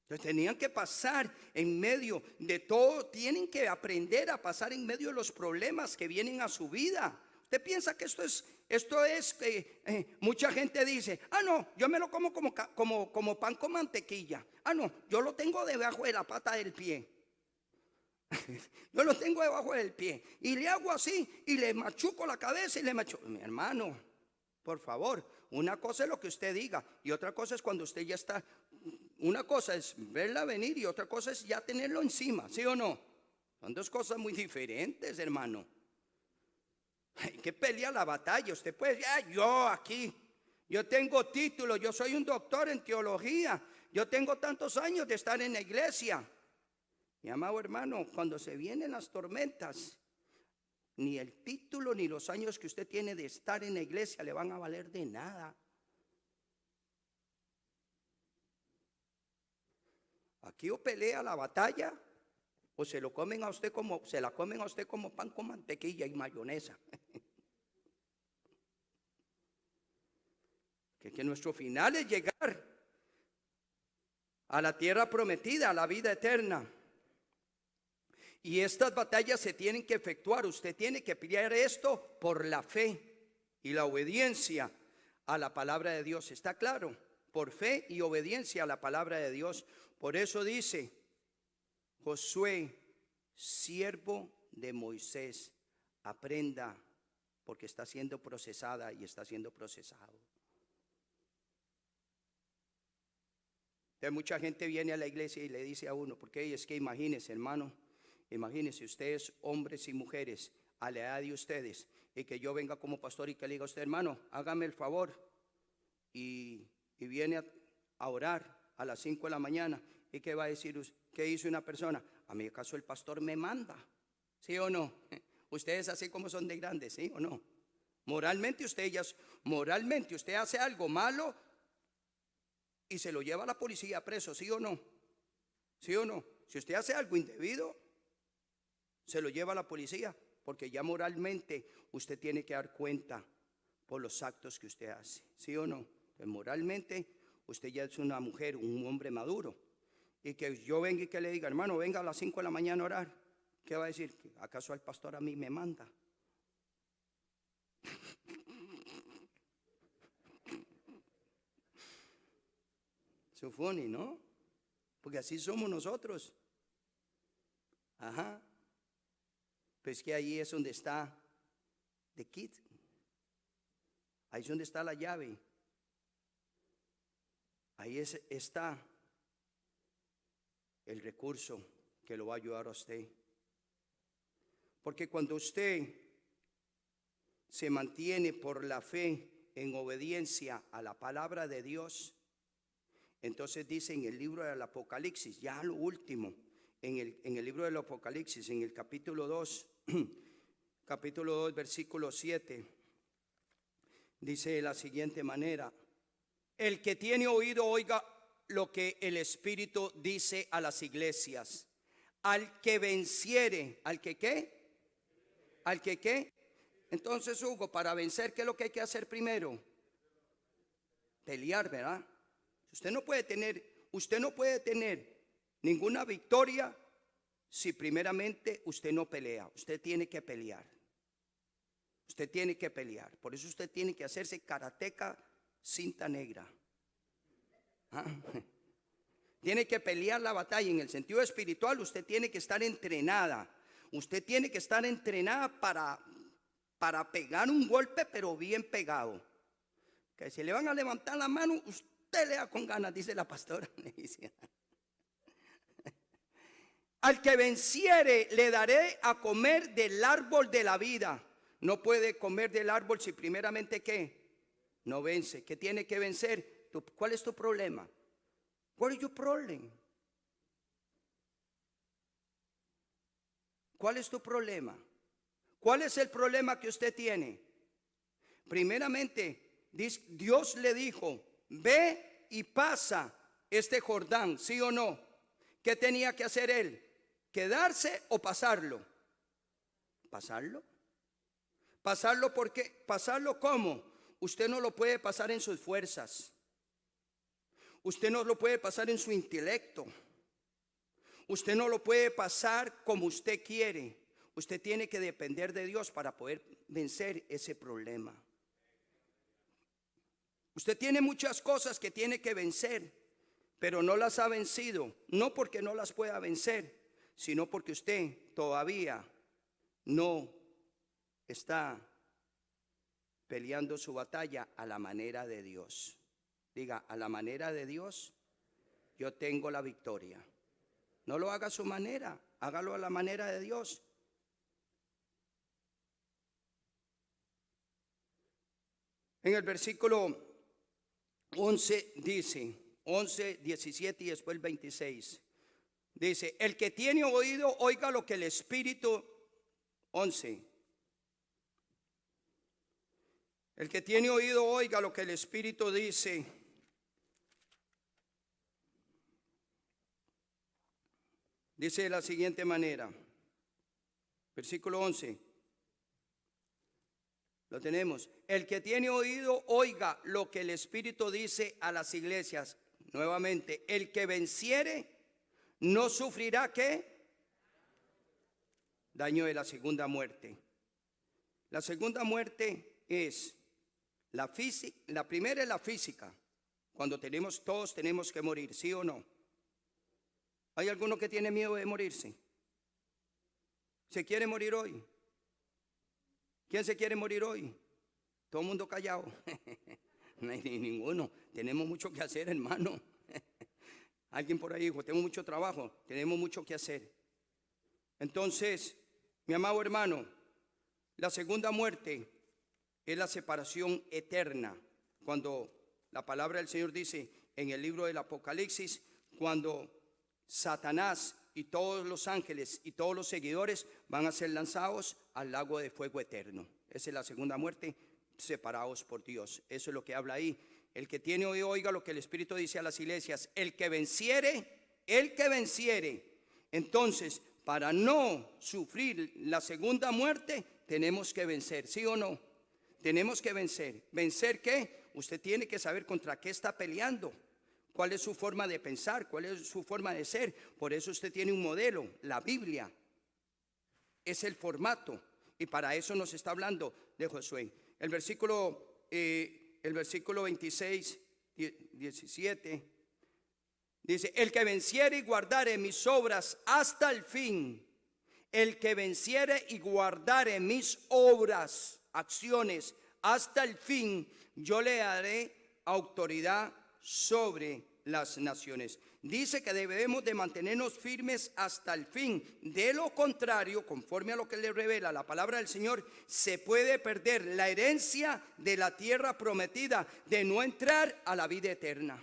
Entonces tenían que pasar en medio de todo, tienen que aprender a pasar en medio de los problemas que vienen a su vida. Usted piensa que esto es que mucha gente dice, no, yo me lo como pan con mantequilla. No, yo lo tengo debajo de la pata del pie. Yo lo tengo debajo del pie y le hago así y le machuco la cabeza y le machuco. Mi hermano, por favor, una cosa es lo que usted diga y otra cosa es cuando usted ya está. Una cosa es verla venir y otra cosa es ya tenerlo encima, ¿sí o no? Son dos cosas muy diferentes, hermano. Hay que pelear la batalla. Usted puede decir, yo aquí, yo tengo título, yo soy un doctor en teología, yo tengo tantos años de estar en la iglesia. Mi amado hermano, cuando se vienen las tormentas, ni el título ni los años que usted tiene de estar en la iglesia le van a valer de nada. Aquí o pelea la batalla o se la comen a usted como pan con mantequilla y mayonesa. que nuestro final es llegar a la tierra prometida, a la vida eterna. Y estas batallas se tienen que efectuar. Usted tiene que pelear esto por la fe y la obediencia a la palabra de Dios. ¿Está claro? Por fe y obediencia a la palabra de Dios. Por eso dice Josué, siervo de Moisés, aprenda, porque está siendo procesada y está siendo procesado. Entonces mucha gente viene a la iglesia y le dice a uno, porque es que imagínese, hermano, imagínese ustedes, hombres y mujeres, a la edad de ustedes, y que yo venga como pastor y que le diga a usted, hermano, hágame el favor, y viene a orar a las 5 de la mañana, ¿y qué va a decir? ¿Qué dice una persona? A mí acaso el pastor me manda, ¿sí o no? Ustedes así como son de grandes, ¿sí o no? Moralmente usted hace algo malo y se lo lleva a la policía preso, ¿sí o no? ¿Sí o no? Si usted hace algo indebido, se lo lleva a la policía, porque ya moralmente usted tiene que dar cuenta por los actos que usted hace, ¿sí o no? Pues moralmente usted ya es una mujer, un hombre maduro, y que yo venga y que le diga, hermano, venga a las 5 de la mañana a orar, ¿qué va a decir? ¿Acaso el pastor a mí me manda? So funny, ¿no? Porque así somos nosotros. Ajá. Pues que ahí es donde está the key. Ahí es donde está la llave. Ahí está el recurso que lo va a ayudar a usted. Porque cuando usted se mantiene por la fe en obediencia a la palabra de Dios, entonces dice en el libro del Apocalipsis, ya lo último, en el libro del Apocalipsis, en el capítulo 2, capítulo 2, versículo 7, dice de la siguiente manera: el que tiene oído, oiga lo que el Espíritu dice a las iglesias. Al que venciere, ¿al que qué? ¿Al que qué? Entonces, Hugo, para vencer, ¿qué es lo que hay que hacer primero? Pelear, ¿verdad? Usted no puede tener ninguna victoria si primeramente usted no pelea. Usted tiene que pelear. Usted tiene que pelear. Por eso usted tiene que hacerse karateca cinta negra. Tiene que pelear la batalla. En el sentido espiritual, usted tiene que estar entrenada. Usted tiene que estar entrenada para pegar un golpe, pero bien pegado. Que si le van a levantar la mano, usted le da con ganas, dice la pastora. Al que venciere, le daré a comer del árbol de la vida. No puede comer del árbol si primeramente ¿qué? No vence. ¿Qué tiene que vencer? ¿Cuál es tu problema? What is your problem? ¿Cuál es tu problema? ¿Cuál es el problema que usted tiene? Primeramente, Dios le dijo, ve y pasa este Jordán, ¿sí o no? ¿Qué tenía que hacer él? ¿Quedarse o pasarlo? ¿Pasarlo? ¿Pasarlo por qué? ¿Pasarlo cómo? Usted no lo puede pasar en sus fuerzas. Usted no lo puede pasar en su intelecto. Usted no lo puede pasar como usted quiere. Usted tiene que depender de Dios para poder vencer ese problema. Usted tiene muchas cosas que tiene que vencer, pero no las ha vencido. No porque no las pueda vencer, sino porque usted todavía no está peleando su batalla a la manera de Dios. Diga, a la manera de Dios, yo tengo la victoria. No lo haga a su manera, hágalo a la manera de Dios. En el versículo 11 dice, 11, 17 y después 26. Dice, el que tiene oído, oiga lo que el Espíritu, 11. El que tiene oído, oiga lo que el Espíritu dice. Dice de la siguiente manera, versículo 11. Lo tenemos. El que tiene oído, oiga lo que el Espíritu dice a las iglesias. Nuevamente, el que venciere no sufrirá ¿qué? Daño de la segunda muerte. La segunda muerte es la física. La primera es la física. Cuando todos tenemos que morir, ¿sí o no? ¿Hay alguno que tiene miedo de morirse? ¿Se quiere morir hoy? ¿Quién se quiere morir hoy? Todo el mundo callado. No hay ninguno. Tenemos mucho que hacer, hermano. Alguien por ahí dijo, tengo mucho trabajo, tenemos mucho que hacer. Entonces, mi amado hermano, la segunda muerte es la separación eterna. Cuando la palabra del Señor dice en el libro del Apocalipsis, cuando Satanás y todos los ángeles y todos los seguidores van a ser lanzados al lago de fuego eterno. Esa es la segunda muerte, separados por Dios. Eso es lo que habla ahí. El que tiene oído, oiga lo que el Espíritu dice a las iglesias. El que venciere. Entonces, para no sufrir la segunda muerte, tenemos que vencer, ¿sí o no? Tenemos que vencer. ¿Vencer qué? Usted tiene que saber contra qué está peleando. ¿Cuál es su forma de pensar? ¿Cuál es su forma de ser? Por eso usted tiene un modelo, la Biblia. Es el formato. Y para eso nos está hablando de Josué. El versículo 26, 17, dice, el que venciere y guardare mis obras hasta el fin, el que venciere y guardare mis obras, acciones, hasta el fin, yo le daré autoridad sobre las naciones. Dice que debemos de mantenernos firmes hasta el fin. De lo contrario, conforme a lo que le revela la palabra del Señor, se puede perder la herencia de la tierra prometida, de no entrar a la vida eterna.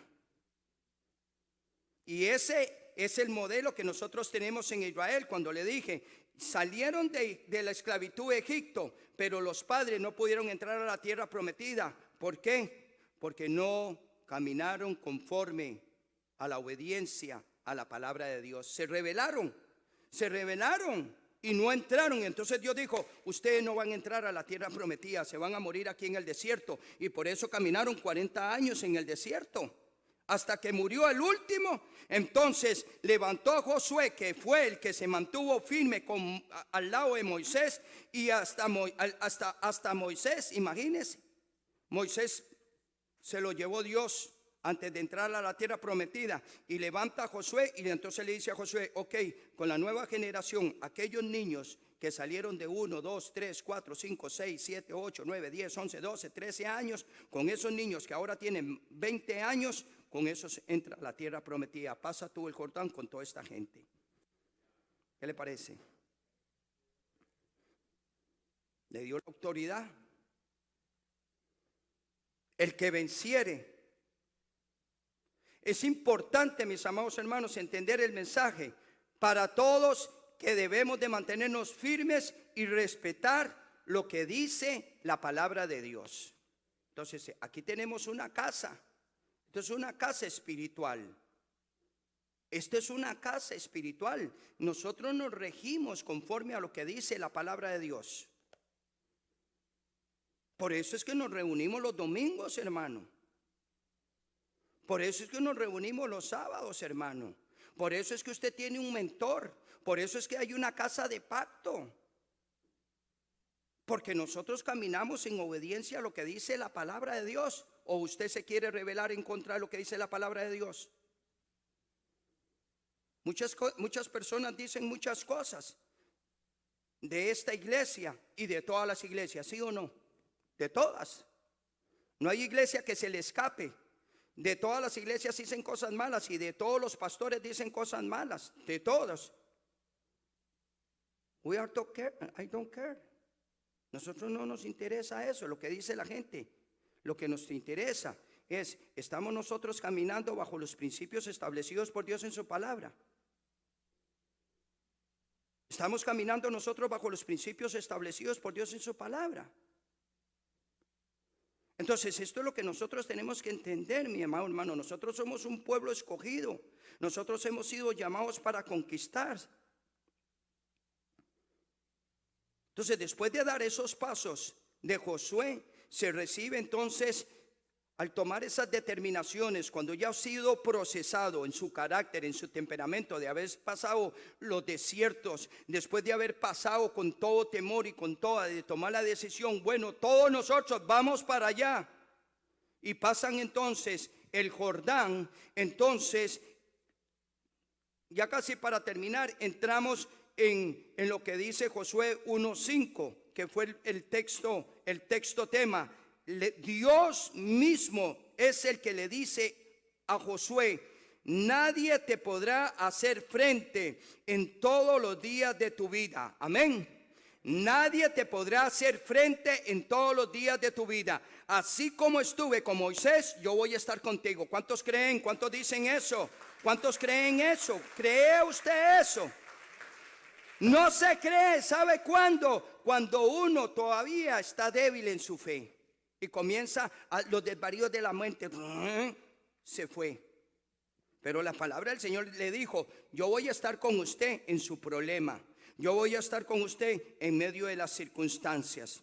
Y ese es el modelo que nosotros tenemos en Israel. Cuando le dije, salieron de la esclavitud de Egipto, pero los padres no pudieron entrar a la tierra prometida. ¿Por qué? Porque no caminaron conforme a la obediencia a la palabra de Dios. Se rebelaron y no entraron. Entonces Dios dijo, ustedes no van a entrar a la tierra prometida, se van a morir aquí en el desierto. Y por eso caminaron 40 años en el desierto, hasta que murió el último. Entonces levantó a Josué, que fue el que se mantuvo firme al lado de Moisés, y hasta Moisés, imagínense, Moisés se lo llevó Dios antes de entrar a la tierra prometida, y levanta a Josué, y entonces le dice a Josué, ok, con la nueva generación, aquellos niños que salieron de 1, 2, 3, 4, 5, 6, 7, 8, 9, 10, 11, 12, 13 años, con esos niños que ahora tienen 20 años, con esos entra a la tierra prometida. Pasa tú el Jordán con toda esta gente. ¿Qué le parece? Le dio la autoridad. El que venciere. Es importante, mis amados hermanos, entender el mensaje. Para todos que debemos de mantenernos firmes y respetar lo que dice la palabra de Dios. Entonces, aquí tenemos una casa. Esto es una casa espiritual. Esta es una casa espiritual. Nosotros nos regimos conforme a lo que dice la palabra de Dios. Por eso es que nos reunimos los domingos, hermano. Por eso es que nos reunimos los sábados, hermano. Por eso es que usted tiene un mentor. Por eso es que hay una casa de pacto. Porque nosotros caminamos en obediencia a lo que dice la palabra de Dios. ¿O usted se quiere rebelar en contra de lo que dice la palabra de Dios? Muchas personas dicen muchas cosas de esta iglesia y de todas las iglesias, ¿sí o no? De todas. No hay iglesia que se le escape. De todas las iglesias dicen cosas malas y de todos los pastores dicen cosas malas. De todos. I don't care. Nosotros no nos interesa eso, lo que dice la gente. Lo que nos interesa es, ¿estamos nosotros caminando bajo los principios establecidos por Dios en su palabra? ¿Estamos caminando nosotros bajo los principios establecidos por Dios en su palabra? Entonces, esto es lo que nosotros tenemos que entender, mi amado hermano. Nosotros somos un pueblo escogido. Nosotros hemos sido llamados para conquistar. Entonces, después de dar esos pasos de Josué, se recibe entonces, al tomar esas determinaciones, cuando ya ha sido procesado en su carácter, en su temperamento, de haber pasado los desiertos, después de haber pasado con todo temor y con toda, de tomar la decisión, bueno, todos nosotros vamos para allá. Y pasan entonces el Jordán. Entonces, ya casi para terminar, entramos en lo que dice Josué 1:5, que fue el texto tema. Dios mismo es el que le dice a Josué: nadie te podrá hacer frente en todos los días de tu vida. Amén. Nadie te podrá hacer frente en todos los días de tu vida. Así como estuve con Moisés, yo voy a estar contigo. ¿Cuántos creen? ¿Cuántos dicen eso? ¿Cuántos creen eso? ¿Cree usted eso? No se cree, ¿sabe cuándo? Cuando uno todavía está débil en su fe y comienza los desvaríos de la mente, se fue. Pero la palabra del Señor le dijo: yo voy a estar con usted en su problema. Yo voy a estar con usted en medio de las circunstancias.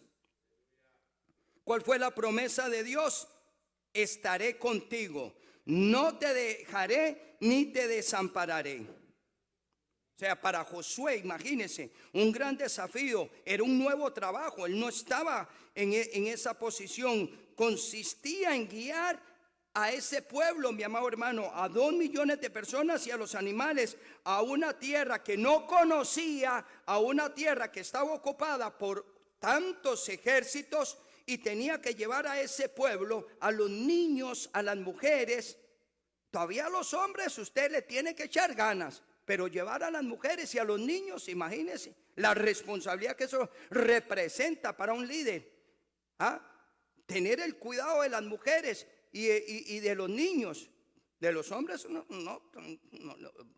¿Cuál fue la promesa de Dios? Estaré contigo. No te dejaré ni te desampararé. O sea, para Josué, imagínense, un gran desafío, era un nuevo trabajo. Él no estaba en esa posición. Consistía en guiar a ese pueblo, mi amado hermano, a 2 millones de personas y a los animales, a una tierra que no conocía, a una tierra que estaba ocupada por tantos ejércitos, y tenía que llevar a ese pueblo, a los niños, a las mujeres. Todavía a los hombres usted le tiene que echar ganas, pero llevar a las mujeres y a los niños, imagínense la responsabilidad que eso representa para un líder. Tener el cuidado de las mujeres y de los niños. De los hombres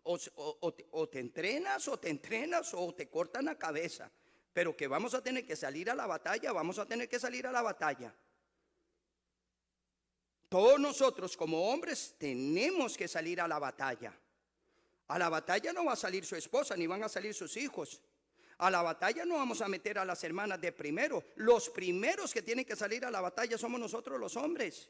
o te entrenas o te cortan la cabeza. Pero que vamos a tener que salir a la batalla, vamos a tener que salir a la batalla. Todos nosotros como hombres tenemos que salir a la batalla. A la batalla no va a salir su esposa, ni van a salir sus hijos. A la batalla no vamos a meter a las hermanas de primero. Los primeros que tienen que salir a la batalla somos nosotros los hombres.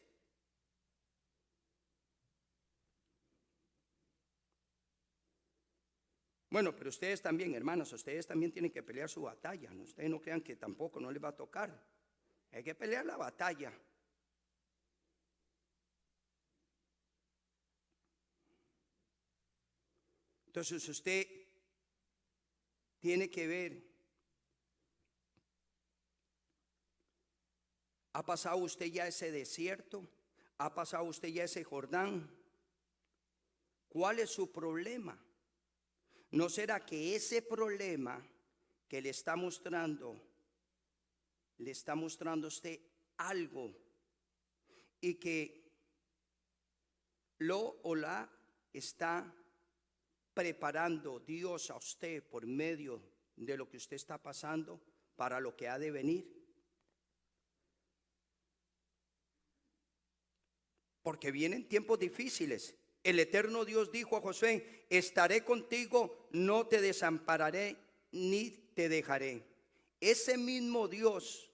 Bueno, pero ustedes también, hermanos, ustedes también tienen que pelear su batalla. Ustedes no crean que tampoco no les va a tocar. Hay que pelear la batalla. Entonces usted tiene que ver, ¿ha pasado usted ya ese desierto? ¿Ha pasado usted ya ese Jordán? ¿Cuál es su problema? ¿No será que ese problema que le está mostrando a usted algo y que lo o la está preparando Dios a usted por medio de lo que usted está pasando para lo que ha de venir? Porque vienen tiempos difíciles. El eterno Dios dijo a Josué: estaré contigo, no te desampararé ni te dejaré. Ese mismo Dios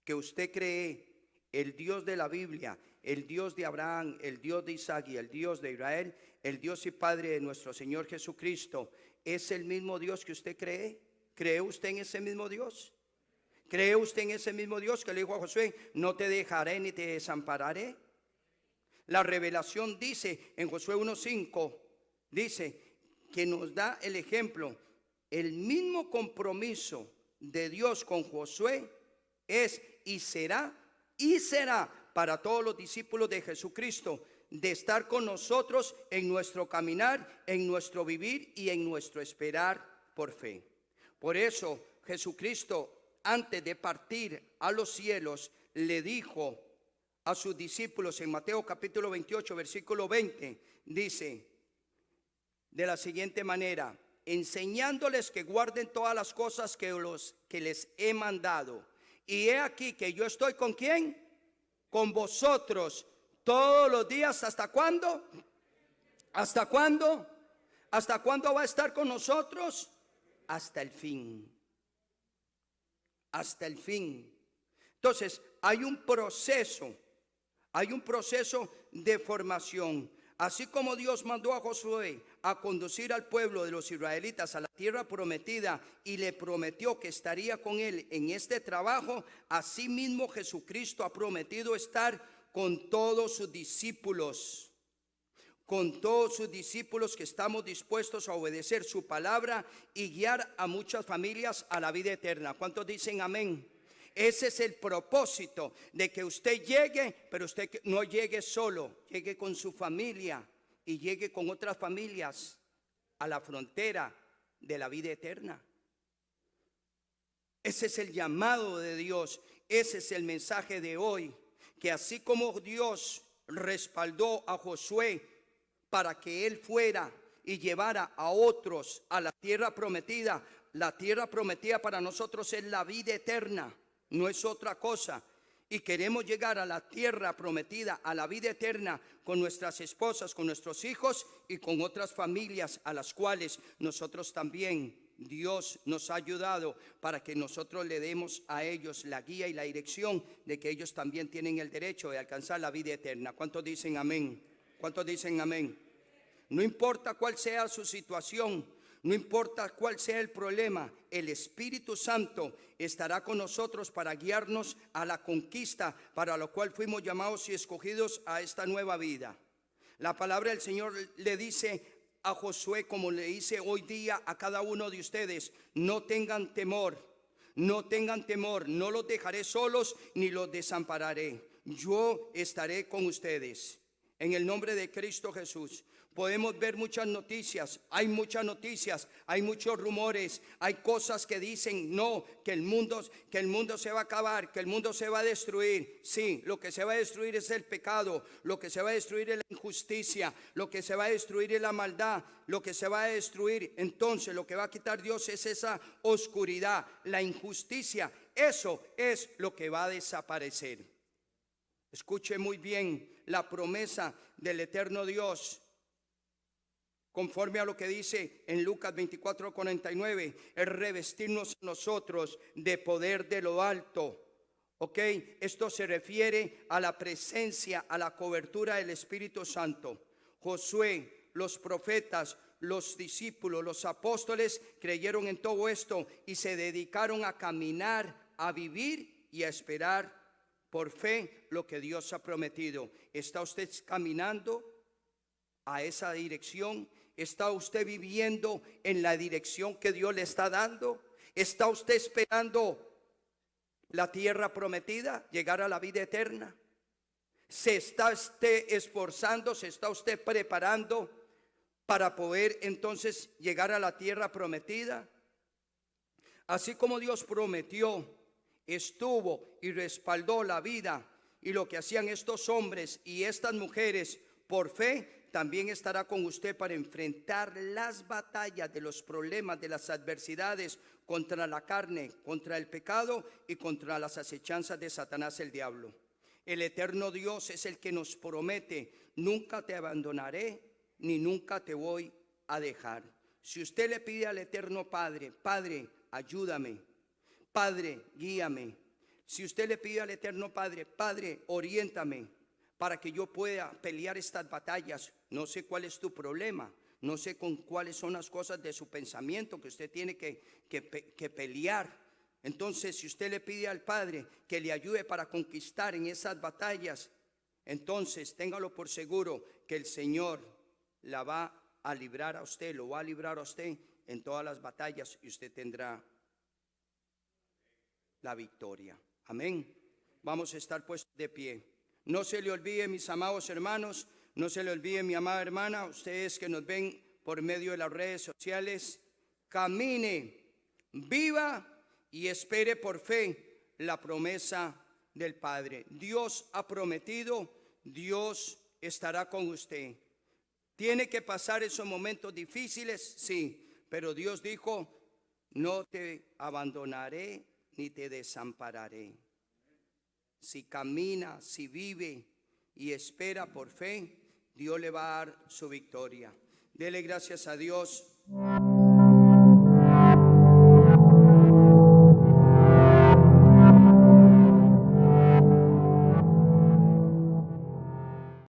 que usted cree, el Dios de la Biblia, el Dios de Abraham, el Dios de Isaac y el Dios de Israel, el Dios y Padre de nuestro Señor Jesucristo, ¿es el mismo Dios que usted cree? ¿Cree usted en ese mismo Dios? ¿Cree usted en ese mismo Dios que le dijo a Josué: no te dejaré ni te desampararé? La revelación dice en Josué 1:5, dice que nos da el ejemplo. El mismo compromiso de Dios con Josué es y será para todos los discípulos de Jesucristo, de estar con nosotros en nuestro caminar, en nuestro vivir y en nuestro esperar por fe. Por eso Jesucristo, antes de partir a los cielos, le dijo a sus discípulos en Mateo capítulo 28, versículo 20, dice de la siguiente manera: enseñándoles que guarden todas las cosas que les he mandado. Y he aquí que yo estoy ¿con quién? Con vosotros todos los días. ¿Hasta cuándo? ¿Hasta cuándo? ¿Hasta cuándo va a estar con nosotros? Hasta el fin. Hasta el fin. Entonces, hay un proceso de formación. Así como Dios mandó a Josué a conducir al pueblo de los israelitas a la tierra prometida y le prometió que estaría con él en este trabajo, asimismo Jesucristo ha prometido estar con todos sus discípulos. Con todos sus discípulos que estamos dispuestos a obedecer su palabra y guiar a muchas familias a la vida eterna. ¿Cuántos dicen amén? Ese es el propósito, de que usted llegue, pero usted no llegue solo, llegue con su familia y llegue con otras familias a la frontera de la vida eterna. Ese es el llamado de Dios, ese es el mensaje de hoy, que así como Dios respaldó a Josué para que él fuera y llevara a otros a la tierra prometida, la tierra prometida para nosotros es la vida eterna. No es otra cosa. Y queremos llegar a la tierra prometida, a la vida eterna, con nuestras esposas, con nuestros hijos y con otras familias a las cuales nosotros también, Dios nos ha ayudado para que nosotros le demos a ellos la guía y la dirección de que ellos también tienen el derecho de alcanzar la vida eterna. ¿Cuántos dicen amén? ¿Cuántos dicen amén? No importa cuál sea su situación, no importa cuál sea el problema, el Espíritu Santo estará con nosotros para guiarnos a la conquista para lo cual fuimos llamados y escogidos a esta nueva vida. La palabra del Señor le dice a Josué, como le dice hoy día a cada uno de ustedes: no tengan temor, no tengan temor, no los dejaré solos ni los desampararé. Yo estaré con ustedes. En el nombre de Cristo Jesús. Podemos ver muchas noticias, hay muchas noticias, hay muchos rumores, hay cosas que dicen no, que el mundo se va a acabar, que el mundo se va a destruir. Sí, lo que se va a destruir es el pecado, lo que se va a destruir es la injusticia, lo que se va a destruir es la maldad, lo que se va a destruir, entonces lo que va a quitar Dios es esa oscuridad, la injusticia. Eso es lo que va a desaparecer. Escuche muy bien la promesa del eterno Dios. Conforme a lo que dice en Lucas 24:49, es revestirnos nosotros de poder de lo alto. Ok, esto se refiere a la presencia, a la cobertura del Espíritu Santo. Josué, los profetas, los discípulos, los apóstoles creyeron en todo esto y se dedicaron a caminar, a vivir y a esperar por fe lo que Dios ha prometido. ¿Está usted caminando a esa dirección? ¿Está usted viviendo en la dirección que Dios le está dando? ¿Está usted esperando la tierra prometida, llegar a la vida eterna? ¿Se está usted esforzando, se está usted preparando para poder entonces llegar a la tierra prometida? Así como Dios prometió, estuvo y respaldó la vida y lo que hacían estos hombres y estas mujeres por fe, también estará con usted para enfrentar las batallas de los problemas, de las adversidades contra la carne, contra el pecado y contra las acechanzas de Satanás el diablo. El eterno Dios es el que nos promete: nunca te abandonaré ni nunca te voy a dejar. Si usted le pide al eterno Padre: Padre, ayúdame, Padre, guíame. Si usted le pide al eterno Padre: Padre, oriéntame para que yo pueda pelear estas batallas. No sé cuál es tu problema, no sé con cuáles son las cosas de su pensamiento que usted tiene que pelear. Entonces, si usted le pide al Padre que le ayude para conquistar en esas batallas, entonces téngalo por seguro que el Señor la va a librar a usted, lo va a librar a usted en todas las batallas, y usted tendrá la victoria. Amén. Vamos a estar puestos de pie. No se le olvide, mis amados hermanos, no se le olvide, mi amada hermana, ustedes que nos ven por medio de las redes sociales: camine, viva y espere por fe la promesa del Padre. Dios ha prometido, Dios estará con usted. Tiene que pasar esos momentos difíciles, sí, pero Dios dijo: no te abandonaré ni te desampararé. Si camina, si vive y espera por fe, Dios le va a dar su victoria. Dele gracias a Dios.